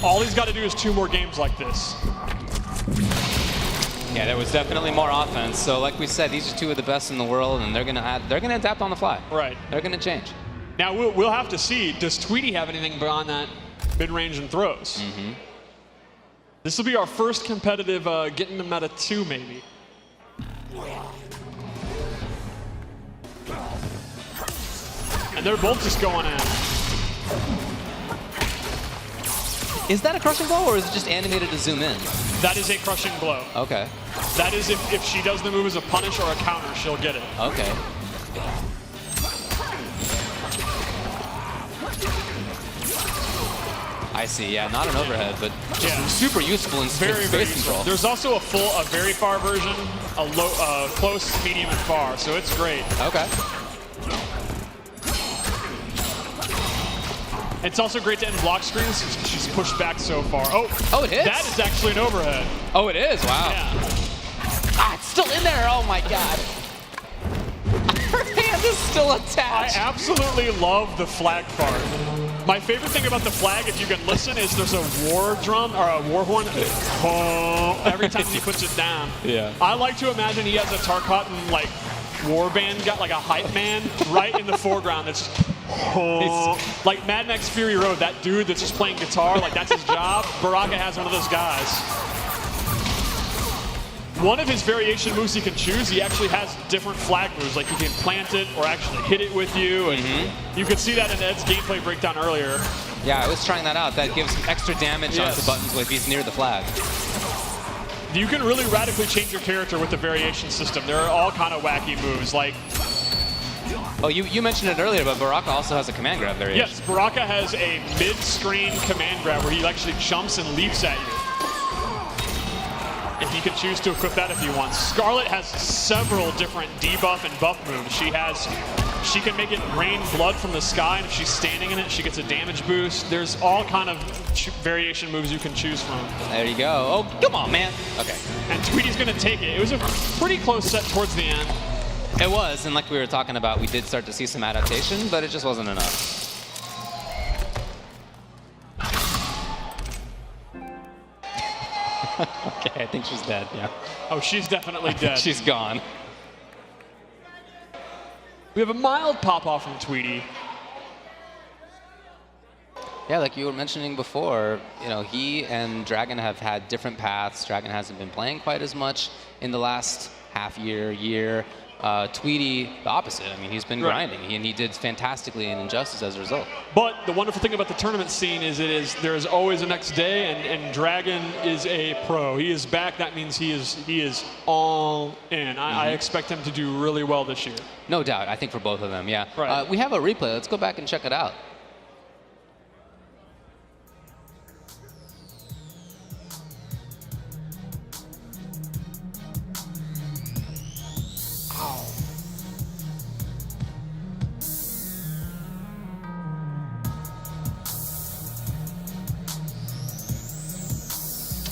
All he's got to do is 2 more games like this. Yeah, there was definitely more offense. So, like we said, these are 2 of the best in the world, and they're gonna adapt on the fly. Right. They're gonna change. Now we'll have to see. Does Tweety have anything beyond that mid-range and throws? This will be our first competitive getting to meta 2, maybe. And they're both just going in. Is that a crushing blow, or is it just animated to zoom in? That is a crushing blow. Okay. That is if she does the move as a punish or a counter, she'll get it. Okay. I see, yeah, not an overhead, but just super useful in space control. There's also a very far version, a low, close, medium, and far, so it's great. Okay. It's also great to end block screens. She's pushed back so far. Oh, it hits? That is actually an overhead. Oh, it is? Wow. Yeah. Ah, it's still in there. Oh, my God. Her hand is still attached. I absolutely love the flag part. My favorite thing about the flag, if you can listen, is there's a war drum or a war horn every time he puts it down. Yeah. I like to imagine he has a Tarkatan like war band, got like a hype man right in the foreground that's like Mad Max Fury Road, that dude that's just playing guitar, like that's his job. Baraka has one of those guys. One of his variation moves he can choose, he actually has different flag moves, like you can plant it or actually hit it with you. And you could see that in Ed's gameplay breakdown earlier. Yeah, I was trying that out. That gives extra damage onto buttons if he's near the flag. You can really radically change your character with the variation system. There are all kind of wacky moves, like Oh, you mentioned it earlier, but Baraka also has a command grab variation. Yes, Baraka has a mid-screen command grab where he actually jumps and leaps at you. If he can choose to equip that if he wants. Scarlet has several different debuff and buff moves. She can make it rain blood from the sky, and if she's standing in it, she gets a damage boost. There's all kind of variation moves you can choose from. There you go. Oh, come on, man. Okay. And Tweety's gonna take it. It was a pretty close set towards the end. It was, and like we were talking about, we did start to see some adaptation, but it just wasn't enough. Okay, I think she's dead, yeah. Oh, she's definitely dead. She's gone. We have a mild pop-off from Tweety. Yeah, like you were mentioning before, you know, he and Dragon have had different paths. Dragon hasn't been playing quite as much in the last year. Tweety, the opposite. I mean, he's been grinding, and he did fantastically in Injustice as a result. But the wonderful thing about the tournament scene is there is always a next day, and Dragon is a pro. He is back. That means he is all in. I expect him to do really well this year. No doubt. I think for both of them, yeah. Right. We have a replay. Let's go back and check it out.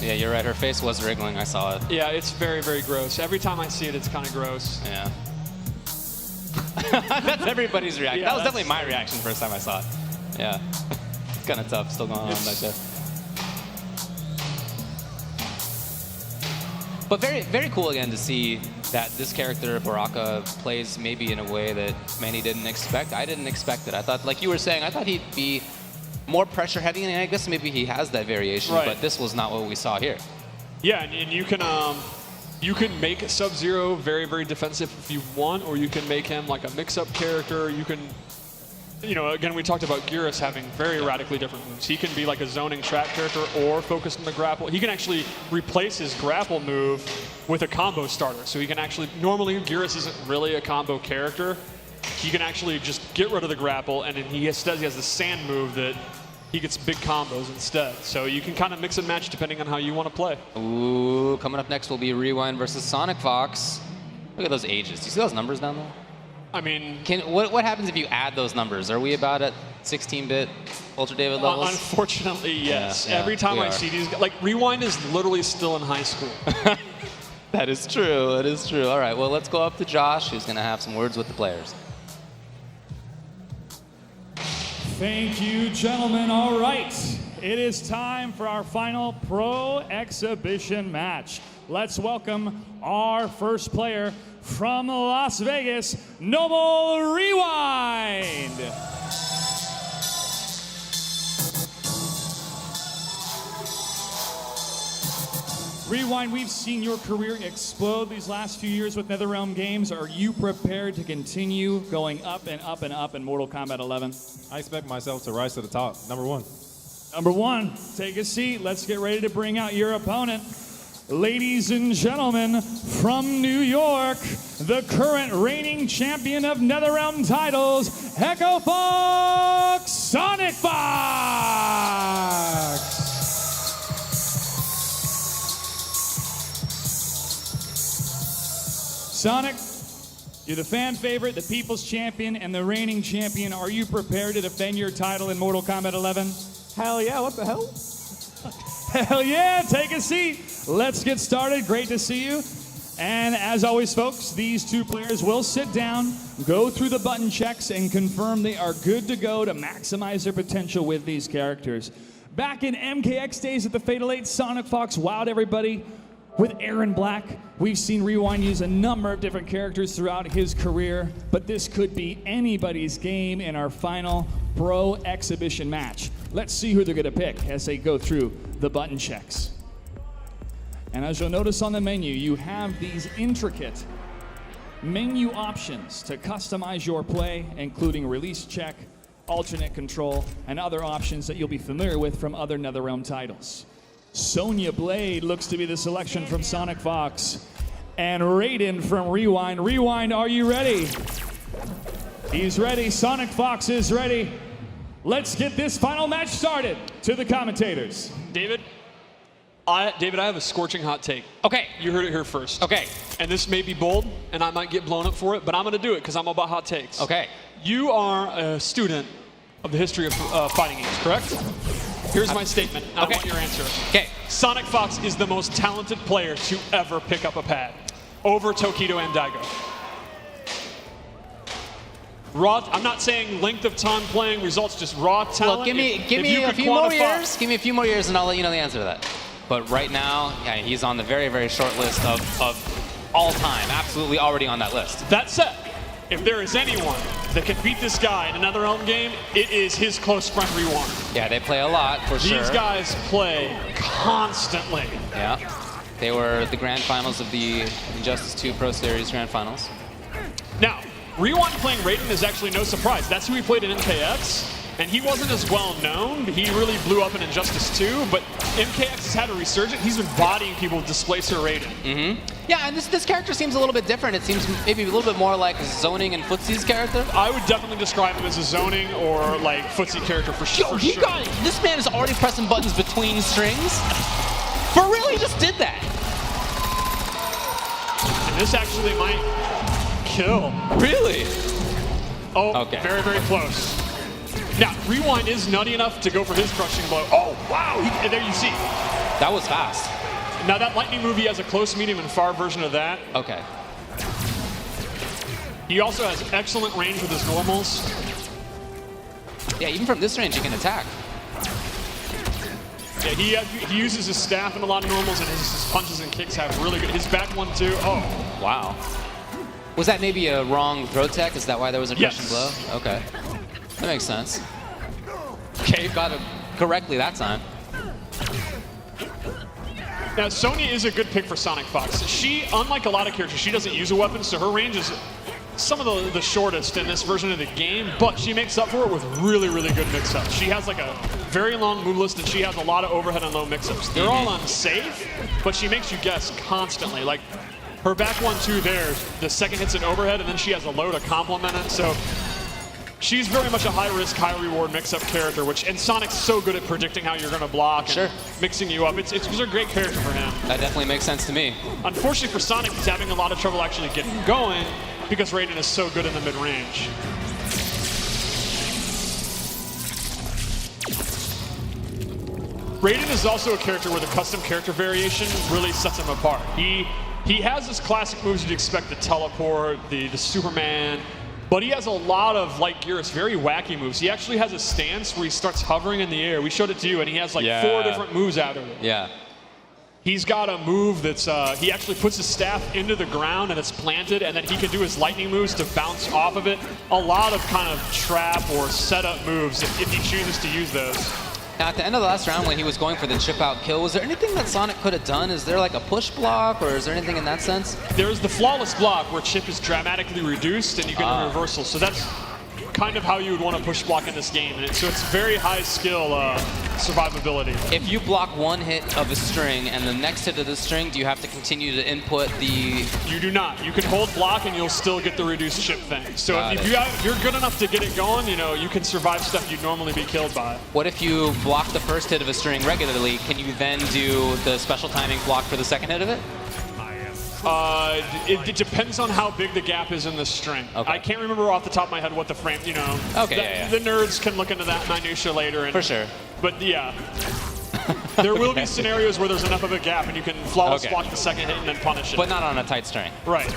Yeah, you're right. Her face was wriggling. I saw it. Yeah, it's very, very gross. Every time I see it, it's kind of gross. Yeah. That's everybody's reaction. Yeah, that was definitely my reaction the first time I saw it. Yeah. It's kind of tough. Still going on back there. But very, very cool again to see that this character, Baraka, plays maybe in a way that many didn't expect. I didn't expect it. I thought, like you were saying, I thought he'd be more pressure heavy, and I guess maybe he has that variation, but this was not what we saw here. Yeah, and you can make Sub-Zero very, very defensive if you want, or you can make him like a mix-up character. You can, you know, again, we talked about Geras having very radically different moves. He can be like a zoning trap character or focus on the grapple. He can actually replace his grapple move with a combo starter. So he can actually, normally Geras isn't really a combo character. He can actually just get rid of the grapple, and then he has the sand move that he gets big combos instead. So you can kind of mix and match depending on how you want to play. Ooh, coming up next will be Rewind versus Sonic Fox. Look at those ages. Do you see those numbers down there? I mean, what happens if you add those numbers? Are we about at 16-bit Ultra David levels? Unfortunately, yes. Yeah, Every time I see these, like Rewind is literally still in high school. That is true. That is true. All right, well, let's go up to Josh, who's going to have some words with the players. Thank you, gentlemen. All right, it is time for our final pro exhibition match. Let's welcome our first player from Las Vegas, Noble Rewind. Rewind, we've seen your career explode these last few years with NetherRealm games. Are you prepared to continue going up and up and up in Mortal Kombat 11? I expect myself to rise to the top. Number one. Number one, take a seat. Let's get ready to bring out your opponent. Ladies and gentlemen, from New York, the current reigning champion of NetherRealm titles, Echo Fox, Sonic Fox! Sonic, you're the fan favorite, the people's champion, and the reigning champion. Are you prepared to defend your title in Mortal Kombat 11? Hell yeah, what the hell? Hell yeah, take a seat. Let's get started. Great to see you. And as always, folks, these two players will sit down, go through the button checks, and confirm they are good to go to maximize their potential with these characters. Back in MKX days at the Fatal 8, Sonic Fox wowed everybody with Aaron Black. We've seen Rewind use a number of different characters throughout his career, but this could be anybody's game in our final pro exhibition match. Let's see who they're gonna pick as they go through the button checks. And as you'll notice on the menu, you have these intricate menu options to customize your play, including release check, alternate control, and other options that you'll be familiar with from other NetherRealm titles. Sonya Blade looks to be the selection from Sonic Fox. And Raiden from Rewind. Rewind, are you ready? He's ready. Sonic Fox is ready. Let's get this final match started. To the commentators. David, I have a scorching hot take. Okay. You heard it here first. Okay. And this may be bold, and I might get blown up for it, but I'm going to do it because I'm about hot takes. Okay. You are a student of the history of fighting games, correct? Here's my statement. I want your answer. Okay. Sonic Fox is the most talented player to ever pick up a pad over Tokido and Daigo. Raw, I'm not saying length of time playing, results, just raw talent. Well, give me a few more years. Give me a few more years, and I'll let you know the answer to that. But right now, yeah, he's on the very, very short list of all time. Absolutely already on that list. That said, if there is anyone that can beat this guy in another Elm game, it is his close friend Rewind. Yeah, they play a lot for sure. These guys play constantly. Yeah, they were the grand finals of the Injustice 2 Pro Series grand finals. Now, Rewind playing Raiden is actually no surprise. That's who he played in MKX, and he wasn't as well known. He really blew up in Injustice 2, but MKX has had a resurgence. He's been bodying people with Displacer Raiden. Mm-hmm. Yeah, and this character seems a little bit different. It seems maybe a little bit more like Zoning and Footsie's character. I would definitely describe him as a Zoning or like Footsie character for sure. Yo, this man is already pressing buttons between strings. For real, he just did that. And this actually might kill. Really? Oh, okay. Very, very close. Now, Rewind is nutty enough to go for his crushing blow. Oh, wow! And there you see. That was fast. Now, that lightning move, he has a close, medium, and far version of that. Okay. He also has excellent range with his normals. Yeah, even from this range, he can attack. Yeah, he uses his staff in a lot of normals, and his punches and kicks have really good. His back one, too. Oh. Wow. Was that maybe a wrong throw tech? Is that why there was a crushing blow? Okay. That makes sense. Okay, got it correctly that time. Now, Sonya is a good pick for Sonic Fox. She, unlike a lot of characters, she doesn't use a weapon, so her range is some of the shortest in this version of the game, but she makes up for it with really, really good mix-ups. She has like a very long move list, and she has a lot of overhead and low mix-ups. They're all unsafe, but she makes you guess constantly. Like, her back 1-2 there, the second hit's an overhead, and then she has a low to complement it, so she's very much a high-risk, high-reward mix-up character, and Sonic's so good at predicting how you're going to block and mixing you up. It's a great character for him. That definitely makes sense to me. Unfortunately for Sonic, he's having a lot of trouble actually getting going because Raiden is so good in the mid-range. Raiden is also a character where the custom character variation really sets him apart. He has his classic moves you'd expect, the teleport, the Superman, but he has a lot of, like Geras, very wacky moves. He actually has a stance where he starts hovering in the air. We showed it to you, and he has like 4 different moves out of it. Yeah. He's got a move that's, he actually puts his staff into the ground and it's planted, and then he can do his lightning moves to bounce off of it. A lot of kind of trap or setup moves if he chooses to use those. Now, at the end of the last round when he was going for the chip-out kill, was there anything that Sonic could have done? Is there like a push block, or is there anything in that sense? There's the flawless block where chip is dramatically reduced and you get a reversal. So that's kind of how you would want to push block in this game. And so it's very high skill survivability. If you block one hit of a string and the next hit of the string, do you have to continue to input the... You do not. You can hold block and you'll still get the reduced chip thing. So if you're good enough to get it going, you can survive stuff you'd normally be killed by. What if you block the first hit of a string regularly? Can you then do the special timing block for the second hit of it? It depends on how big the gap is in the string. Okay. I can't remember off the top of my head what the frame, Okay, the nerds can look into that minutia later. For sure. But yeah, there will be scenarios where there's enough of a gap and you can flawless block the second hit and then punish it. But not on a tight string. Right.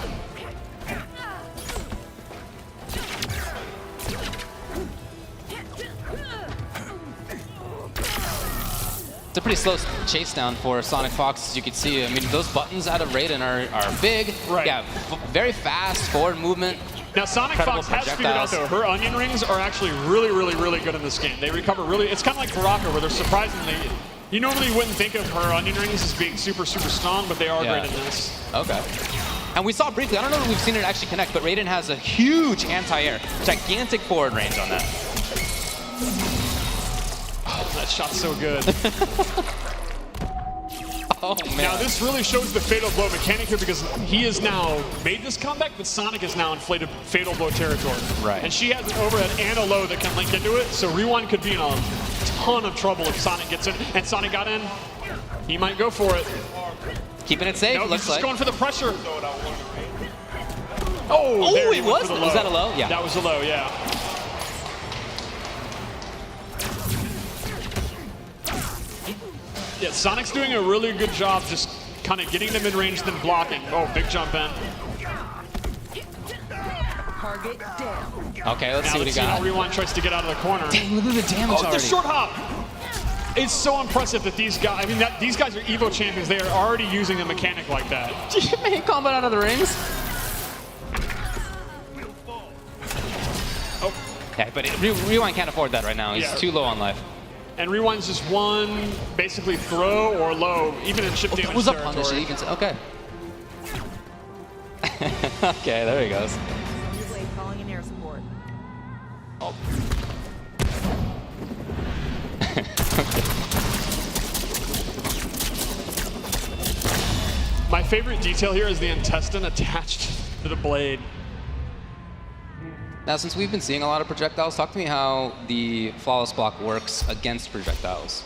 It's a pretty slow chase down for Sonic Fox, as you can see. I mean, those buttons out of Raiden are big. Right. Yeah, very fast forward movement. Now, Sonic Fox has figured out, though, her onion rings are actually really, really, really good in this game. They recover really... It's kind of like Baraka, where they're surprisingly... You normally wouldn't think of her onion rings as being super, super strong, but they are great in this. Okay. And we saw briefly, I don't know if we've seen it actually connect, but Raiden has a huge anti-air, gigantic forward range on that. Oh, that shot's so good. Oh, man. Now, this really shows the Fatal Blow mechanic here because he has now made this comeback, but Sonic is now inflated Fatal Blow territory. Right. And she has an overhead and a low that can link into it, so Rewind could be in a ton of trouble if Sonic gets in. And Sonic got in. He might go for it. Keeping it safe, No, looks he's just like. going for the pressure. Oh, Oh, there he went was? for the Was low. that a low? Yeah. That was a low, yeah. Yeah, Sonic's doing a really good job just kind of getting to mid-range, then blocking. Oh, big jump in. Target down. Okay, let's Now see what he let's see how got. Rewind tries to get out of the corner. Dang, look at the damage Oh, the already. short hop! It's so impressive that these guys, I mean, these guys are Evo champions. They are already using a mechanic like that. Did you make Kombat out of the rings? Oh, Okay, but Rewind can't afford that right now. He's Yeah. too low on life. and Rewind's just one, basically throw or low, even in chip damage Was up territory. punish, even so. Okay. Okay, there he goes. On your way, calling in air support. My favorite detail here is the intestine attached to the blade. Now, since we've been seeing a lot of projectiles, talk to me how the flawless block works against projectiles.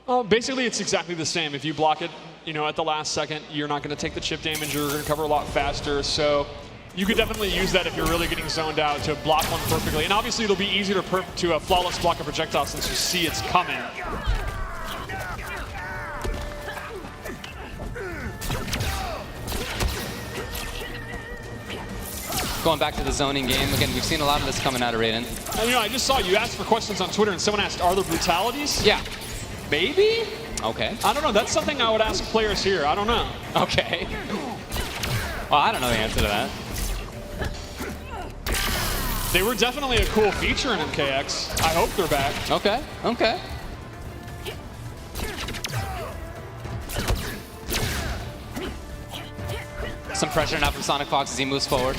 Well, basically, it's exactly the same. If you block it, you know, at the last second, you're not going to take the chip damage. You're going to recover a lot faster. So you could definitely use that if you're really getting zoned out to block one perfectly. And obviously, it'll be easier to flawless block a projectile since you see it's coming. Going back to the zoning game, again, we've seen a lot of this coming out of Raiden. And, you know, I just saw you asked for questions on Twitter, and someone asked, are there brutalities? Yeah. Maybe? Okay. I don't know. That's something I would ask players here. I don't know. Okay. Well, I don't know the answer to that. They were definitely a cool feature in MKX. I hope they're back. Okay. Okay. Some pressure now from Sonic Fox as he moves forward.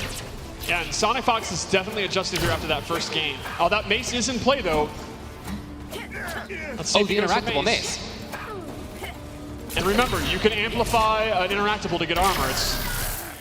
Yeah, and Sonic Fox is definitely adjusted here after that first game. Oh, that mace is in play, though. Let's see Oh, if the he goes for interactable mace. And remember, you can amplify an interactable to get armor. It's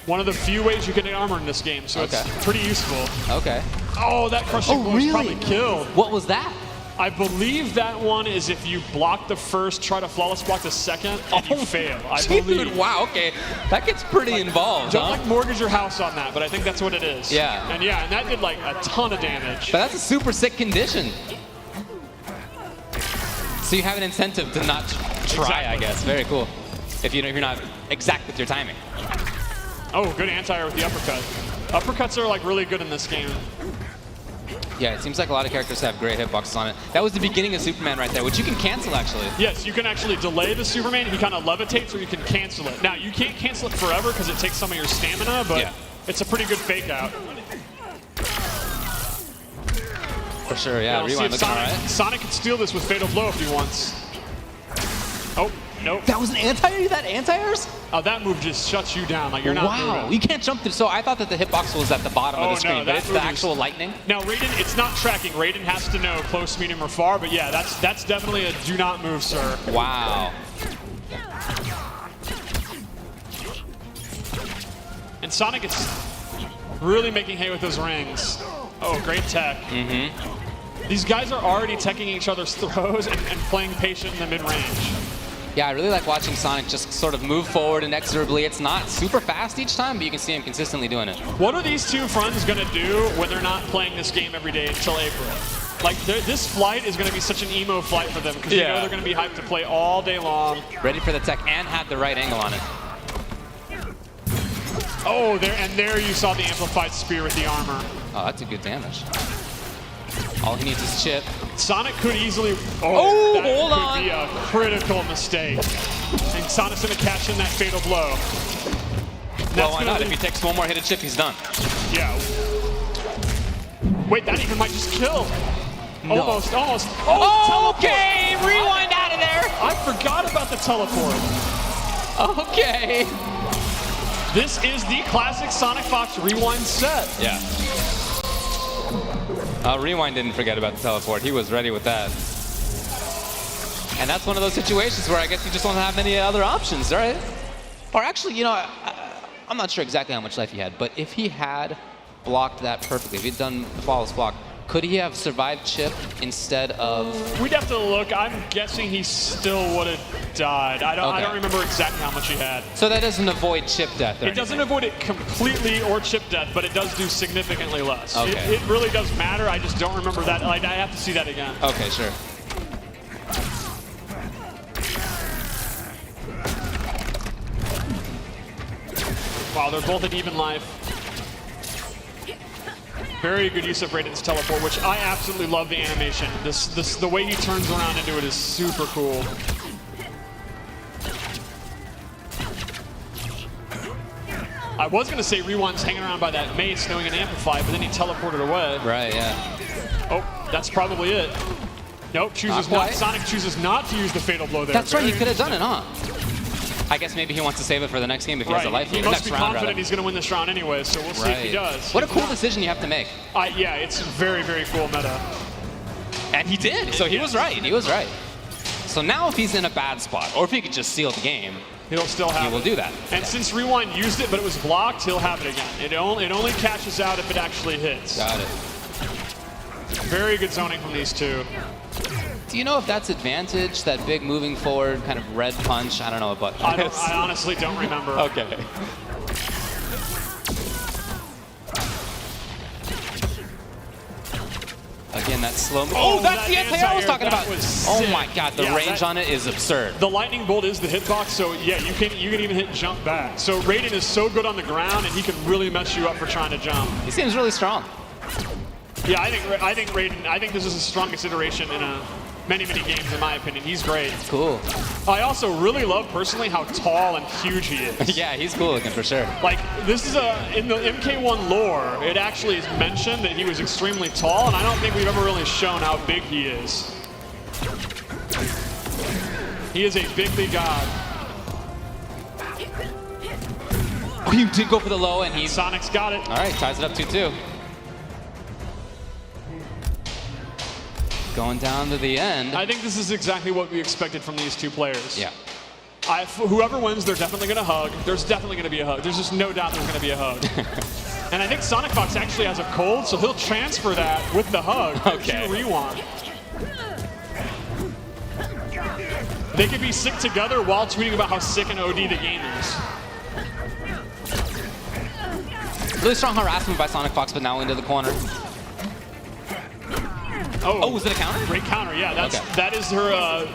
one of the few ways you can get armor in this game, so Okay. it's pretty useful. Okay. Oh, that crushing blow is probably killed. What was that? I believe that one is if you block the first, try to flawless block the second, and you fail. I Dude, believe. wow, okay. That gets pretty involved, Don't huh? like mortgage your house on that, but I think that's what it is. Yeah. And that did like a ton of damage. But that's a super sick condition. So you have an incentive to not try, I Exactly. guess. Very cool. If you're not exact with your timing. Oh, good anti-air with the uppercut. Uppercuts are like really good in this game. Yeah, it seems like a lot of characters have great hitboxes on it. That was the beginning of Superman right there, which you can cancel actually. Yes, you can actually delay the Superman. He kind of levitates, or you can cancel it. Now, you can't cancel it forever because it takes some of your stamina, but Yeah. it's a pretty good fake out. For sure, yeah. Now, see Rewind if looking all right. Sonic can steal this with Fatal Blow if he wants. Oh, nope. That was an anti-air? That anti-airs? Oh, that move just shuts you down. Like, you're not Wow, moving. you can't jump through. So I thought that the hitbox was at the bottom Oh, of the screen, no, but that it's the move is- actual lightning. Now, Raiden, it's not tracking. Raiden has to know close, medium, or far, but yeah, that's definitely a do not move, sir. Wow. And Sonic is really making hay with those rings. Oh, great tech. These guys are already teching each other's throws and playing patient in the mid-range. Yeah, I really like watching Sonic just sort of move forward inexorably. It's not super fast each time, but you can see him consistently doing it. What are these two friends going to do when they're not playing this game every day until April? Like, this flight is going to be such an emo flight for them because you know they're going to be hyped to play all day long. Ready for the tech and had the right angle on it. Oh, there you saw the amplified spear with the armor. Oh, that's a good damage. All he needs is chip. Sonic could easily. Oh, that hold could on. be a critical mistake. And Sonic's going to catch in that fatal blow. Well, why not? If he takes one more hit of chip, he's done. Yeah. Wait, that even might just kill. No. Almost. Oh, okay, rewind out of there. I forgot about the teleport. Okay. This is the classic Sonic Fox rewind set. Yeah. Rewind didn't forget about the teleport. He was ready with that. And that's one of those situations where I guess you just don't have any other options, right? Or actually, you know, I'm not sure exactly how much life he had, but if he had blocked that perfectly, if he'd done the flawless block, could he have survived chip instead of... We'd have to look. I'm guessing he still would have died. I don't remember exactly how much he had. So that doesn't avoid chip death or It doesn't avoid it completely or chip death, but it does do significantly less. Okay. It really does matter. I just don't remember that. Like, I have to see that again. Okay, sure. Wow, they're both at even life. Very good use of Raiden's teleport, which I absolutely love the animation. The way he turns around into it is super cool. I was gonna say Rewind's hanging around by that mace, knowing an amplify, but then he teleported away. Right, yeah. Oh, that's probably it. Nope, chooses not. Sonic chooses not to use the fatal blow there. That's right, he could have done it, huh? I guess maybe he wants to save it for the next game if he has a life. He must be confident he's going to win this round anyway, so we'll see if he does. What a cool decision you have to make. Yeah, it's very, very cool meta. And he did, so he was right. He was right. So now if he's in a bad spot, or if he could just seal the game, he'll still have he will do that. And since Rewind used it, but it was blocked, he'll have it again. It only cashes out if it actually hits. Got it. Very good zoning from these two. Do you know if that's advantage, that big moving forward kind of red punch? I don't know what button it is. I honestly don't remember. Okay. Again, that slow move. Oh, that's the anti-air I was talking about. Oh my god, the range on it is absurd. The lightning bolt is the hitbox, so yeah, you can even hit jump back. So Raiden is so good on the ground, and he can really mess you up for trying to jump. He seems really strong. Yeah, I think Raiden. I think this is the strongest iteration in many games, in my opinion. He's great. Cool. I also really love personally how tall and huge he is. Yeah, he's cool looking for sure. Like, this is in the MK1 lore, it actually is mentioned that he was extremely tall, and I don't think we've ever really shown how big he is. He is a big god. Oh, you did go for the low, and Sonic's got it. All right, ties it up 2-2. Going down to the end. I think this is exactly what we expected from these two players. Yeah. Whoever wins, they're definitely going to hug. There's definitely going to be a hug. There's just no doubt there's going to be a hug. And I think Sonic Fox actually has a cold, so he'll transfer that with the hug to Rewind. They could be sick together while tweeting about how sick and OD the game is. Really strong harassment by Sonic Fox, but now into the corner. Oh, was it a counter? Great counter, yeah. That is her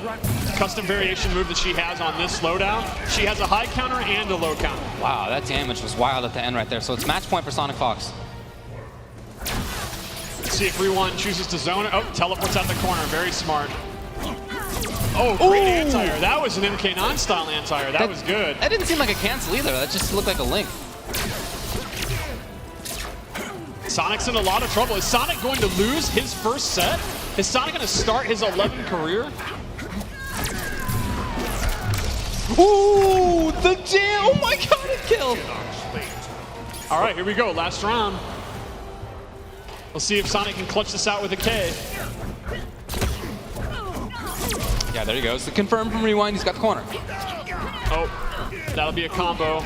custom variation move that she has on this slowdown. She has a high counter and a low counter. Wow, that damage was wild at the end right there. So it's match point for Sonic Fox. Let's see if Rewind chooses to zone it. Oh, teleports out the corner. Very smart. Oh, great anti-air. That was an MK9 style anti-air. That was good. That didn't seem like a cancel either. That just looked like a link. Sonic's in a lot of trouble. Is Sonic going to lose his first set? Is Sonic going to start his 11th career? Ooh, the jam! Oh my god, it killed! All right, here we go. Last round. We'll see if Sonic can clutch this out with a K. Yeah, there he goes. The confirm from Rewind. He's got the corner. Oh, that'll be a combo.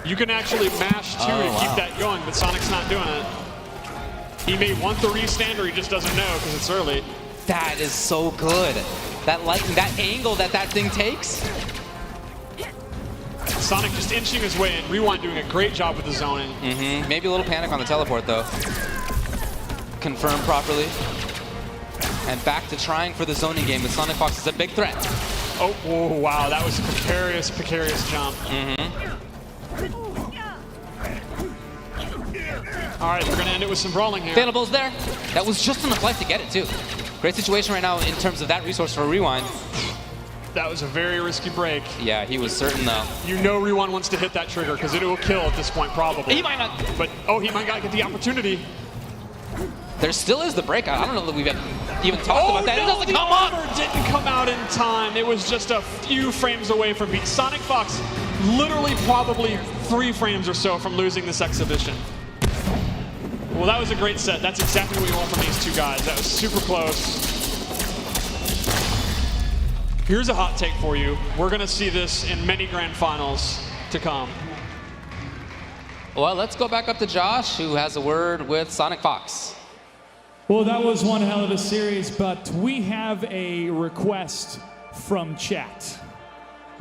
You can actually mash 2 to keep that going, but Sonic's not doing it. He may want the restand, or he just doesn't know because it's early. That is so good. That angle that thing takes. Sonic just inching his way in. Rewind doing a great job with the zoning. Maybe a little panic on the teleport though. Confirm properly. And back to trying for the zoning game, but Sonic Fox is a big threat. Oh, wow, that was a precarious jump. All right, we're gonna end it with some brawling here. Fatal Bowl's there. That was just enough life to get it too. Great situation right now in terms of that resource for Rewind. That was a very risky break. Yeah, he was certain though. You know Rewind wants to hit that trigger because it will kill at this point probably. He might not. But, he might not get the opportunity. There still is the breakout. I don't know that we've even talked about that. No, It doesn't come up. Didn't come out in time. It was just a few frames away from beat. Sonic Fox literally probably 3 frames or so from losing this exhibition. Well, that was a great set. That's exactly what we want from these two guys. That was super close. Here's a hot take for you. We're going to see this in many grand finals to come. Well, let's go back up to Josh, who has a word with Sonic Fox. Well, that was one hell of a series, but we have a request from chat.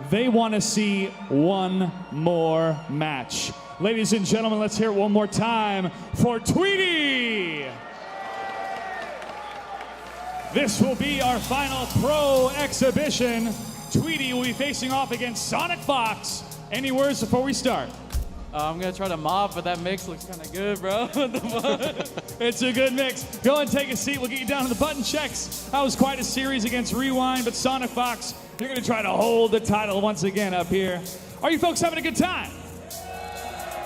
They want to see one more match. Ladies and gentlemen, let's hear it one more time for Tweety. This will be our final pro exhibition. Tweety will be facing off against Sonic Fox. Any words before we start? I'm gonna try to mob, but that mix looks kind of good, bro. What the fuck? It's a good mix. Go and take a seat. We'll get you down to the button checks. That was quite a series against Rewind, but Sonic Fox, you're gonna try to hold the title once again up here. Are you folks having a good time?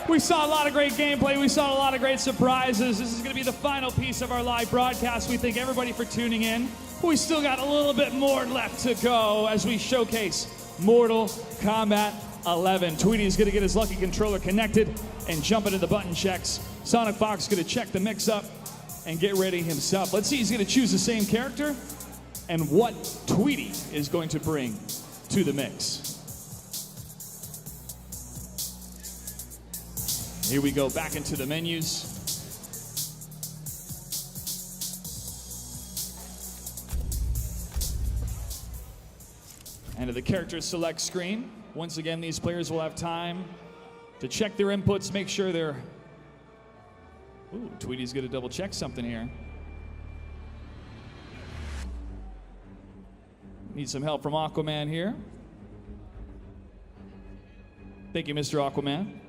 We saw a lot of great gameplay. We saw a lot of great surprises. This is going to be the final piece of our live broadcast. We thank everybody for tuning in. We still got a little bit more left to go as we showcase Mortal Kombat 11. Tweety's going to get his lucky controller connected and jump into the button checks. Sonic Fox is going to check the mix up and get ready himself. Let's see, he's going to choose the same character and what Tweety is going to bring to the mix. Here we go, back into the menus. And to the character select screen. Once again, these players will have time to check their inputs, make sure they're... Ooh, Tweety's gonna double check something here. Need some help from Aquaman here. Thank you, Mr. Aquaman.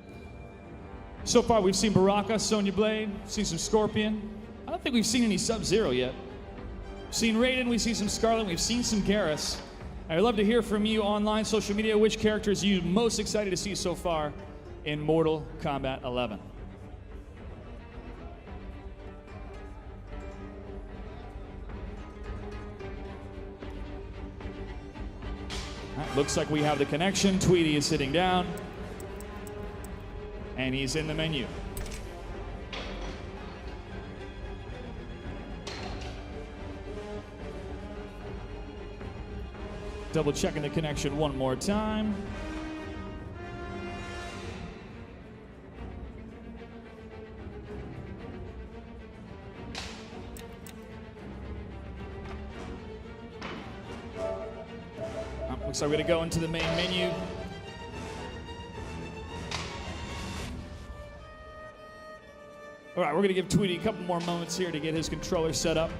So far, we've seen Baraka, Sonya Blade, seen some Scorpion. I don't think we've seen any Sub-Zero yet. We've seen Raiden, we've seen some Scarlet, we've seen some Garrus. I'd love to hear from you online, social media, which characters are you most excited to see so far in Mortal Kombat 11. Right, looks like we have the connection. Tweety is sitting down. And he's in the menu. Double checking the connection one more time. Looks like we're gonna go into the main menu. All right, we're gonna give Tweety a couple more moments here to get his controller set up.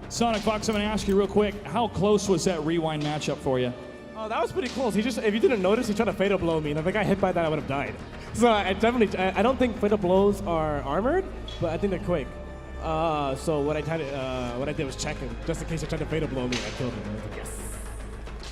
Sonic Fox, I'm gonna ask you real quick, how close was that Rewind matchup for you? Oh, that was pretty close. If you didn't notice, he tried to fatal blow me, and if I got hit by that, I would have died. So I don't think fatal blows are armored, but I think they're quick. So what I did was check him, just in case he tried to fatal blow me, and I killed him. I was like, yes.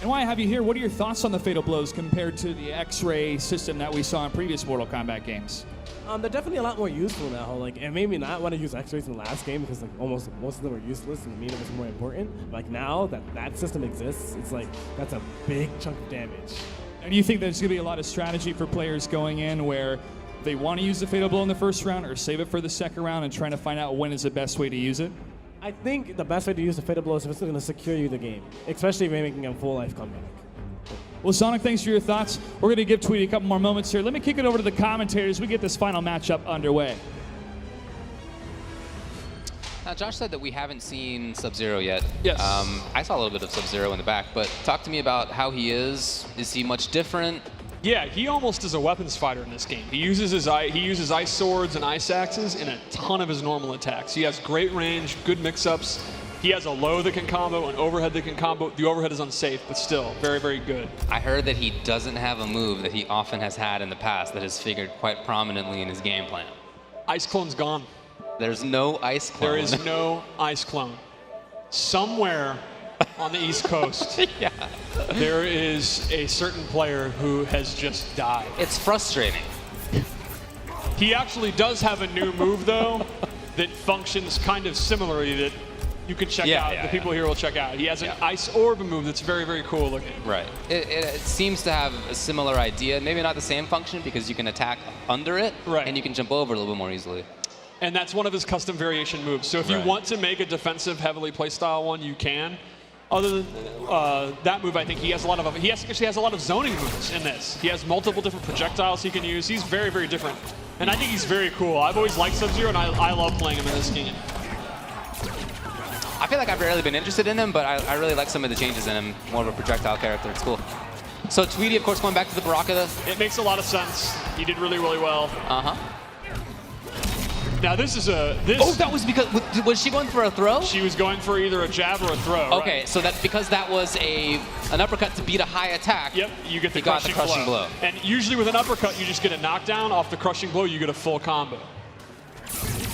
And why I have you here, what are your thoughts on the fatal blows compared to the X-ray system that we saw in previous Mortal Kombat games? They're definitely a lot more useful now. Like, it made me not want to use X-rays in the last game because like almost most of them were useless, and to me it was more important. Like now that system exists, it's like that's a big chunk of damage. And do you think there's going to be a lot of strategy for players going in where they want to use the fatal blow in the first round or save it for the second round and trying to find out when is the best way to use it? I think the best way to use the fatal blow is if it's going to secure you the game, especially if you're making a full life comeback. Well, Sonic, thanks for your thoughts. We're going to give Tweety a couple more moments here. Let me kick it over to the commentators. We get this final matchup underway. Now, Josh said that we haven't seen Sub-Zero yet. Yes. I saw a little bit of Sub-Zero in the back, but talk to me about how he is. Is he much different? Yeah, he almost is a weapons fighter in this game. He uses ice swords and ice axes in a ton of his normal attacks. He has great range, good mix-ups. He has a low that can combo, an overhead that can combo. The overhead is unsafe, but still very, very good. I heard that he doesn't have a move that he often has had in the past that has figured quite prominently in his game plan. Ice clone's gone. There's no ice clone. There is no ice clone. Somewhere on the East Coast, yeah. There is a certain player who has just died. It's frustrating. He actually does have a new move, though, that functions kind of similarly that you can check out. The people here will check out. He has an ice orb move that's very, very cool looking. Right. It seems to have a similar idea. Maybe not the same function because you can attack under it, and you can jump over a little bit more easily. And that's one of his custom variation moves. So if you want to make a defensive, heavily playstyle one, you can. Other than that move, I think he has a lot of. He actually has a lot of zoning moves in this. He has multiple different projectiles he can use. He's very, very different, and I think he's very cool. I've always liked Sub-Zero, and I love playing him in this game. I feel like I've rarely been interested in him, but I really like some of the changes in him. More of a projectile character. It's cool. So Tweety, of course, going back to the Baraka. It makes a lot of sense. He did really, really well. Now this is a Oh, that was because was she going for a throw? She was going for either a jab or a throw. Okay, right? so that because that was an uppercut to beat a high attack. Yep, you get the crushing blow. And usually with an uppercut, you just get a knockdown. Off the crushing blow, you get a full combo.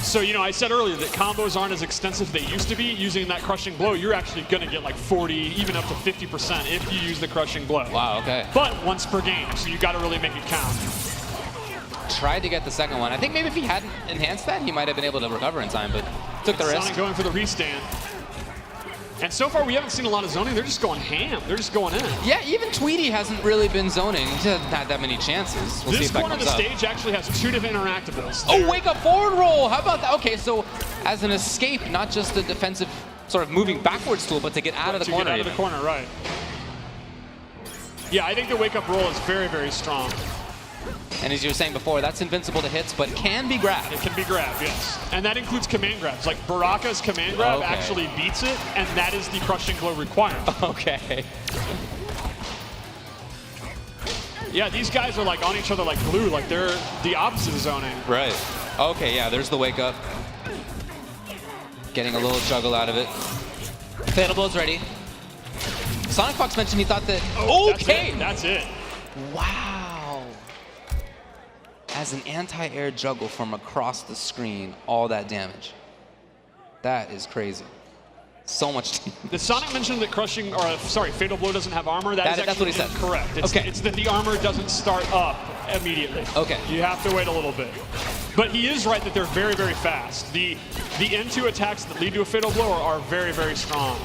So, you know, I said earlier that combos aren't as extensive as they used to be. Using that crushing blow, you're actually going to get like 40, even up to 50% if you use the crushing blow. Wow, okay. But once per game, so you got to really make it count. Tried to get the second one. I think maybe if he hadn't enhanced that, he might have been able to recover in time, but took the risk. Sonic going for the restand. And so far, we haven't seen a lot of zoning. They're just going ham. They're just going in. Yeah, even Tweety hasn't really been zoning. He hasn't had that many chances. We'll see this if that corner of the comes up. stage actually has 2 different interactables. Oh, wake up forward roll. How about that? Okay, so as an escape, not just a defensive sort of moving backwards tool, but to get out of the corner. To get out of the corner, right. Yeah, I think the wake up roll is very, very strong. And as you were saying before, that's invincible to hits, but can be grabbed. It can be grabbed, yes. And that includes command grabs. Like Baraka's command grab actually beats it, and that is the crushing blow requirement. Okay. Yeah, these guys are like on each other like glue, like they're the opposite of zoning. Right. Okay, yeah, there's the wake up. Getting a little juggle out of it. Fatal blow's ready. Sonic Fox mentioned he thought that. Okay! That's it. Wow. As an anti-air juggle from across the screen, all that damage. That is crazy. So much. Did Sonic mention that crushing, or sorry, Fatal Blow doesn't have armor? That's what he said. Correct. It's that the armor doesn't start up immediately. Okay. You have to wait a little bit. But he is right that they're very, very fast. The N2 attacks that lead to a Fatal Blow are very, very strong.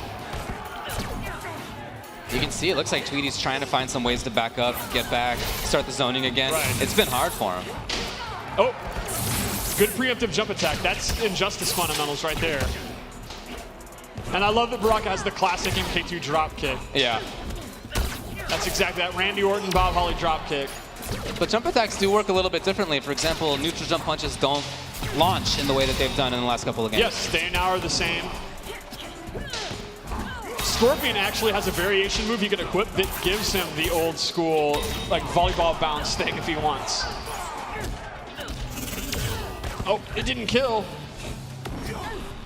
You can see it looks like Tweety's trying to find some ways to back up, get back, start the zoning again. Right. It's been hard for him. Oh, good preemptive jump attack. That's Injustice fundamentals right there. And I love that Baraka has the classic MK2 drop kick. Yeah. That's exactly that Randy Orton, Bob Holly drop kick. But jump attacks do work a little bit differently. For example, neutral jump punches don't launch in the way that they've done in the last couple of games. Yes, they now are the same. Scorpion actually has a variation move he can equip that gives him the old school like volleyball bounce thing if he wants. Oh, it didn't kill.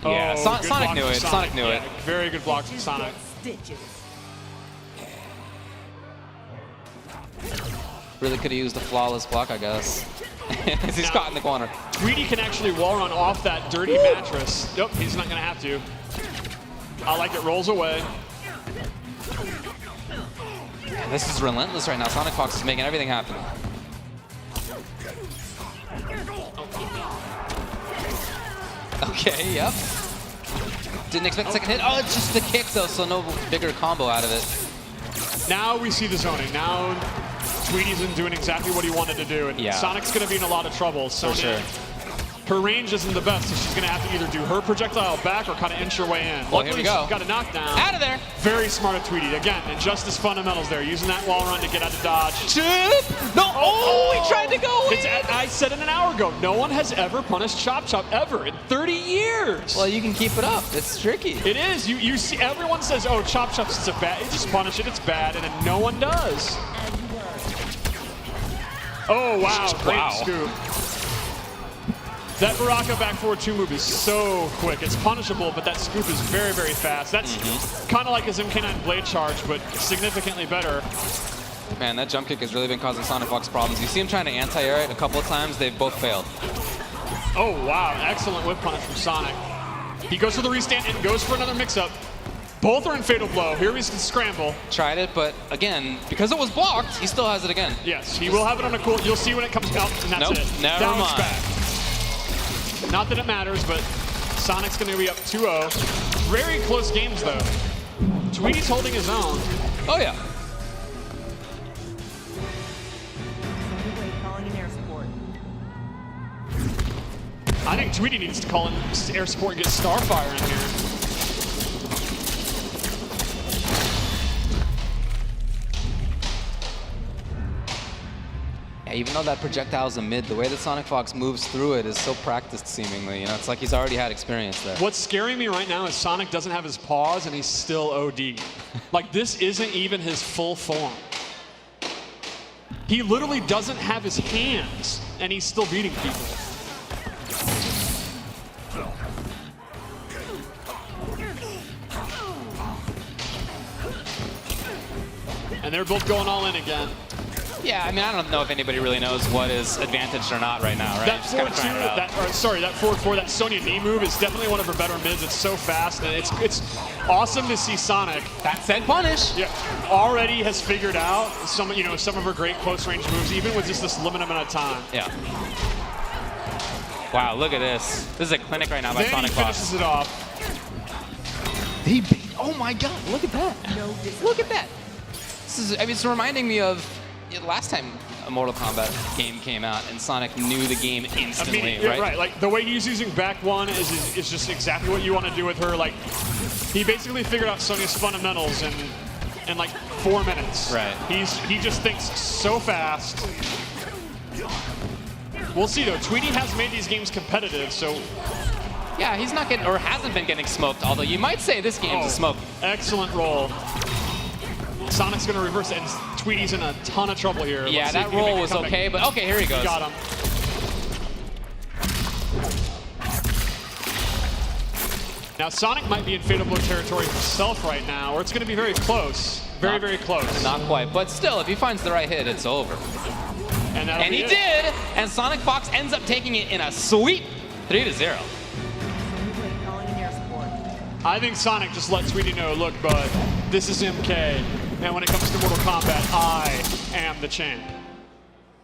Yeah, Sonic knew it. Sonic knew it. Very good blocks from Sonic. Really could have used a flawless block, I guess. He's caught in the corner. Tweety can actually wall run off that dirty mattress. Nope, he's not going to have to. I like it, rolls away. Man, this is relentless right now. Sonic Fox is making everything happen. Okay, yep. Didn't expect the second hit. Oh, it's just the kick though, so no bigger combo out of it. Now we see the zoning. Now Tweety's doing exactly what he wanted to do, and Sonic's going to be in a lot of trouble. For sure. Her range isn't the best, so she's going to have to either do her projectile back or kind of inch her way in. Well, here we go. She's got a knockdown. Out of there. Very smart of Tweety. Again, Injustice fundamentals there, using that wall run to get out of dodge. Chip! No! Oh, he tried to go in! I said it an hour ago. No one has ever punished Chop Chop ever in 30 years. Well, you can keep it up. It's tricky. It is. You see, everyone says, "Oh, Chop Chop's it's a bad. You just punish it. It's bad," and then no one does. Oh wow! Great scoop. That Baraka back forward 2 move is so quick. It's punishable, but that scoop is very, very fast. That's kind of like his MK9 blade charge, but significantly better. Man, that jump kick has really been causing Sonic Fox problems. You see him trying to anti-air it a couple of times. They've both failed. Oh, wow. Excellent whip punish from Sonic. He goes for the restand and goes for another mix-up. Both are in Fatal Blow. Here he's scramble. Tried it, but again, because it was blocked, he still has it again. Yes, he will have it on a cool. You'll see when it comes out, and that's it. Never now mind. It's back. Not that it matters, but Sonic's going to be up 2-0. Very close games, though. Tweety's holding his own. Oh, yeah. Calling in air support. I think Tweety needs to call in air support and get Starfire in here. Even though that projectile's a mid, the way that Sonic Fox moves through it is so practiced seemingly. You know, it's like he's already had experience there. What's scaring me right now is Sonic doesn't have his paws and he's still OD. Like, this isn't even his full form. He literally doesn't have his hands and he's still beating people. And they're both going all in again. Yeah, I mean, I don't know if anybody really knows what is advantaged or not right now, right? That Just kinda trying it out. that forward 4, that Sonya knee move is definitely one of her better mids. It's so fast, and it's awesome to see Sonic. That said, punish. Yeah, already has figured out some of her great close range moves, even with just this limited amount of time. Yeah. Wow, look at this. This is a clinic right now by Then Sonic he Fox. finishes it off. Oh my God! Look at that! Look at that! This is. I mean, it's reminding me of last time a Mortal Kombat game came out and Sonic knew the game instantly, right? Right. Like the way he's using back one is just exactly what you want to do with her. Like he basically figured out Sonya's fundamentals in like 4 minutes. Right. He just thinks so fast. We'll see though. Tweety has made these games competitive, so. Yeah, he's not getting, or hasn't been getting smoked, although you might say this game's a smoke. Excellent roll. Sonic's going to reverse it, and Tweety's in a ton of trouble here. Yeah, that roll was okay, but okay, here he goes. Got him. Now, Sonic might be in Fatal Blow territory himself right now, or it's going to be very close. Very close. Not quite, but still, if he finds the right hit, it's over. And he did, and Sonic Fox ends up taking it in a sweet 3-0. I think Sonic just let Tweety know, look, bud, this is MK, and when it comes to Mortal Kombat, I am the champ.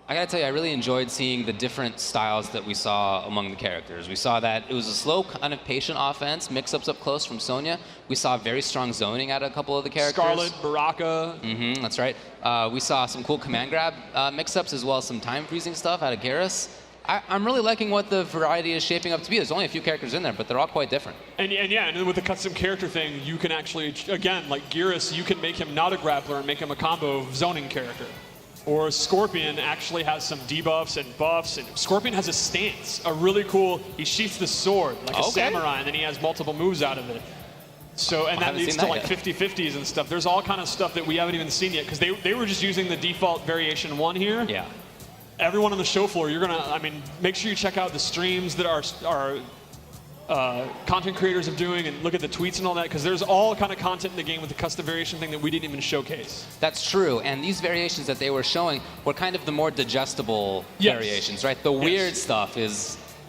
I gotta tell you, I really enjoyed seeing the different styles that we saw among the characters. We saw that it was a slow, kind of patient offense, mix-ups up close from Sonya. We saw very strong zoning out of a couple of the characters. Scarlet, Baraka. That's right. We saw some cool command grab mix-ups as well as some time freezing stuff out of Garrus. I'm really liking what the variety is shaping up to be. There's only a few characters in there, but they're all quite different. And then with the custom character thing, you can actually, again, like Garrus, you can make him not a grappler and make him a combo zoning character. Or Scorpion actually has some debuffs and buffs, and Scorpion has a stance, a really cool, he sheaths the sword like a samurai, and then he has multiple moves out of it. So, and that leads to like 50-50s and stuff. There's all kind of stuff that we haven't even seen yet, because they were just using the default variation 1 here. Yeah. Everyone on the show floor, you're gonna, I mean, make sure you check out the streams that our content creators are doing and look at the tweets and all that, because there's all kind of content in the game with the custom variation thing that we didn't even showcase. That's true, and these variations that they were showing were kind of the more digestible variations, right? The weird stuff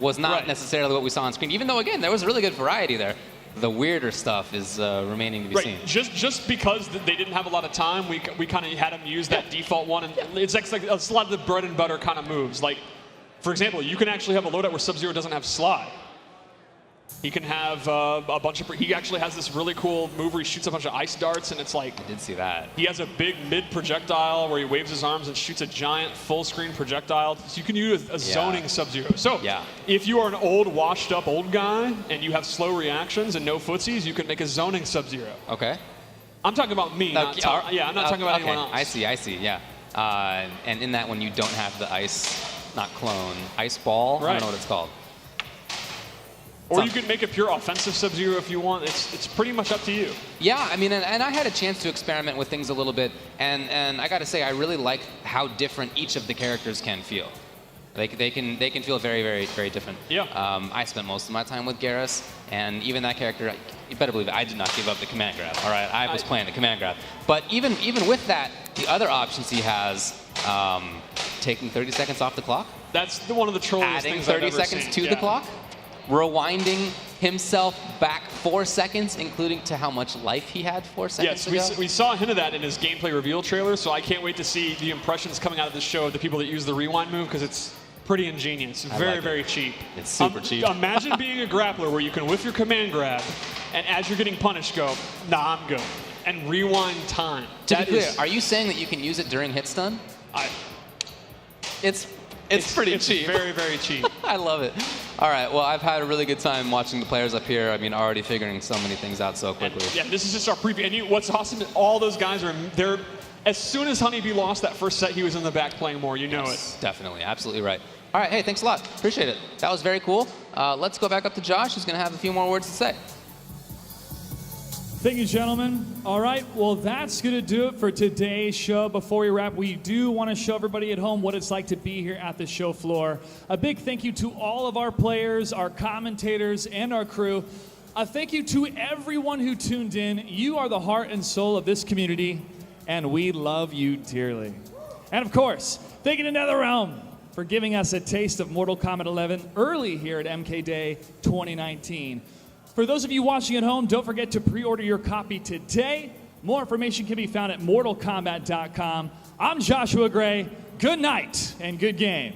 was not necessarily what we saw on screen, even though, again, there was a really good variety there. The weirder stuff is remaining to be seen. Just because they didn't have a lot of time, we kind of had them use that default one, and it's like it's a lot of the bread and butter kind of moves. Like, for example, you can actually have a loadout where Sub-Zero doesn't have slide. He can have a bunch of. He actually has this really cool move where he shoots a bunch of ice darts, and it's like. I did see that. He has a big mid projectile where he waves his arms and shoots a giant full screen projectile. So you can use a zoning Sub-Zero. So if you are an old, washed up old guy and you have slow reactions and no footsies, you can make a zoning Sub-Zero. Okay. I'm talking about me. I'm not talking about anyone else. I see. Yeah. And in that one, you don't have the ice, not clone, ice ball. I don't know what it's called. Or you can make a pure offensive Sub-Zero if you want. It's pretty much up to you. Yeah, I mean, and I had a chance to experiment with things a little bit, and I got to say, I really like how different each of the characters can feel. They can feel very different. Yeah. I spent most of my time with Garrus, and even that character, you better believe it, I did not give up the command grab. All right, I was playing the command grab. But even with that, the other options he has, taking 30 seconds off the clock. That's one of the trolliest things I've ever Adding 30 seconds seen. to the clock. Rewinding himself back 4 seconds, including to how much life he had 4 seconds ago. Yes, we saw a hint of that in his gameplay reveal trailer, so I can't wait to see the impressions coming out of the show of the people that use the rewind move, because it's pretty ingenious. Very cheap. It's super cheap. Imagine being a grappler where you can whiff your command grab, and as you're getting punished, go, nah, I'm good, and rewind time. To be clear, are you saying that you can use it during hit stun? It's pretty cheap. It's very cheap. I love it. All right, well, I've had a really good time watching the players up here. I mean, already figuring so many things out so quickly. And, this is just our preview. And what's awesome is all those guys as soon as Honeybee lost that first set, he was in the back playing more. You know Yes, it. Definitely, absolutely right. All right, hey, thanks a lot. Appreciate it. That was very cool. Let's go back up to Josh, who's going to have a few more words to say. Thank you, gentlemen. All right, well, that's going to do it for today's show. Before we wrap, we do want to show everybody at home what it's like to be here at the show floor. A big thank you to all of our players, our commentators, and our crew. A thank you to everyone who tuned in. You are the heart and soul of this community, and we love you dearly. And of course, thank you to NetherRealm for giving us a taste of Mortal Kombat 11 early here at MK Day 2019. For those of you watching at home, don't forget to pre-order your copy today. More information can be found at mortalkombat.com. I'm Joshua Gray. Good night and good game.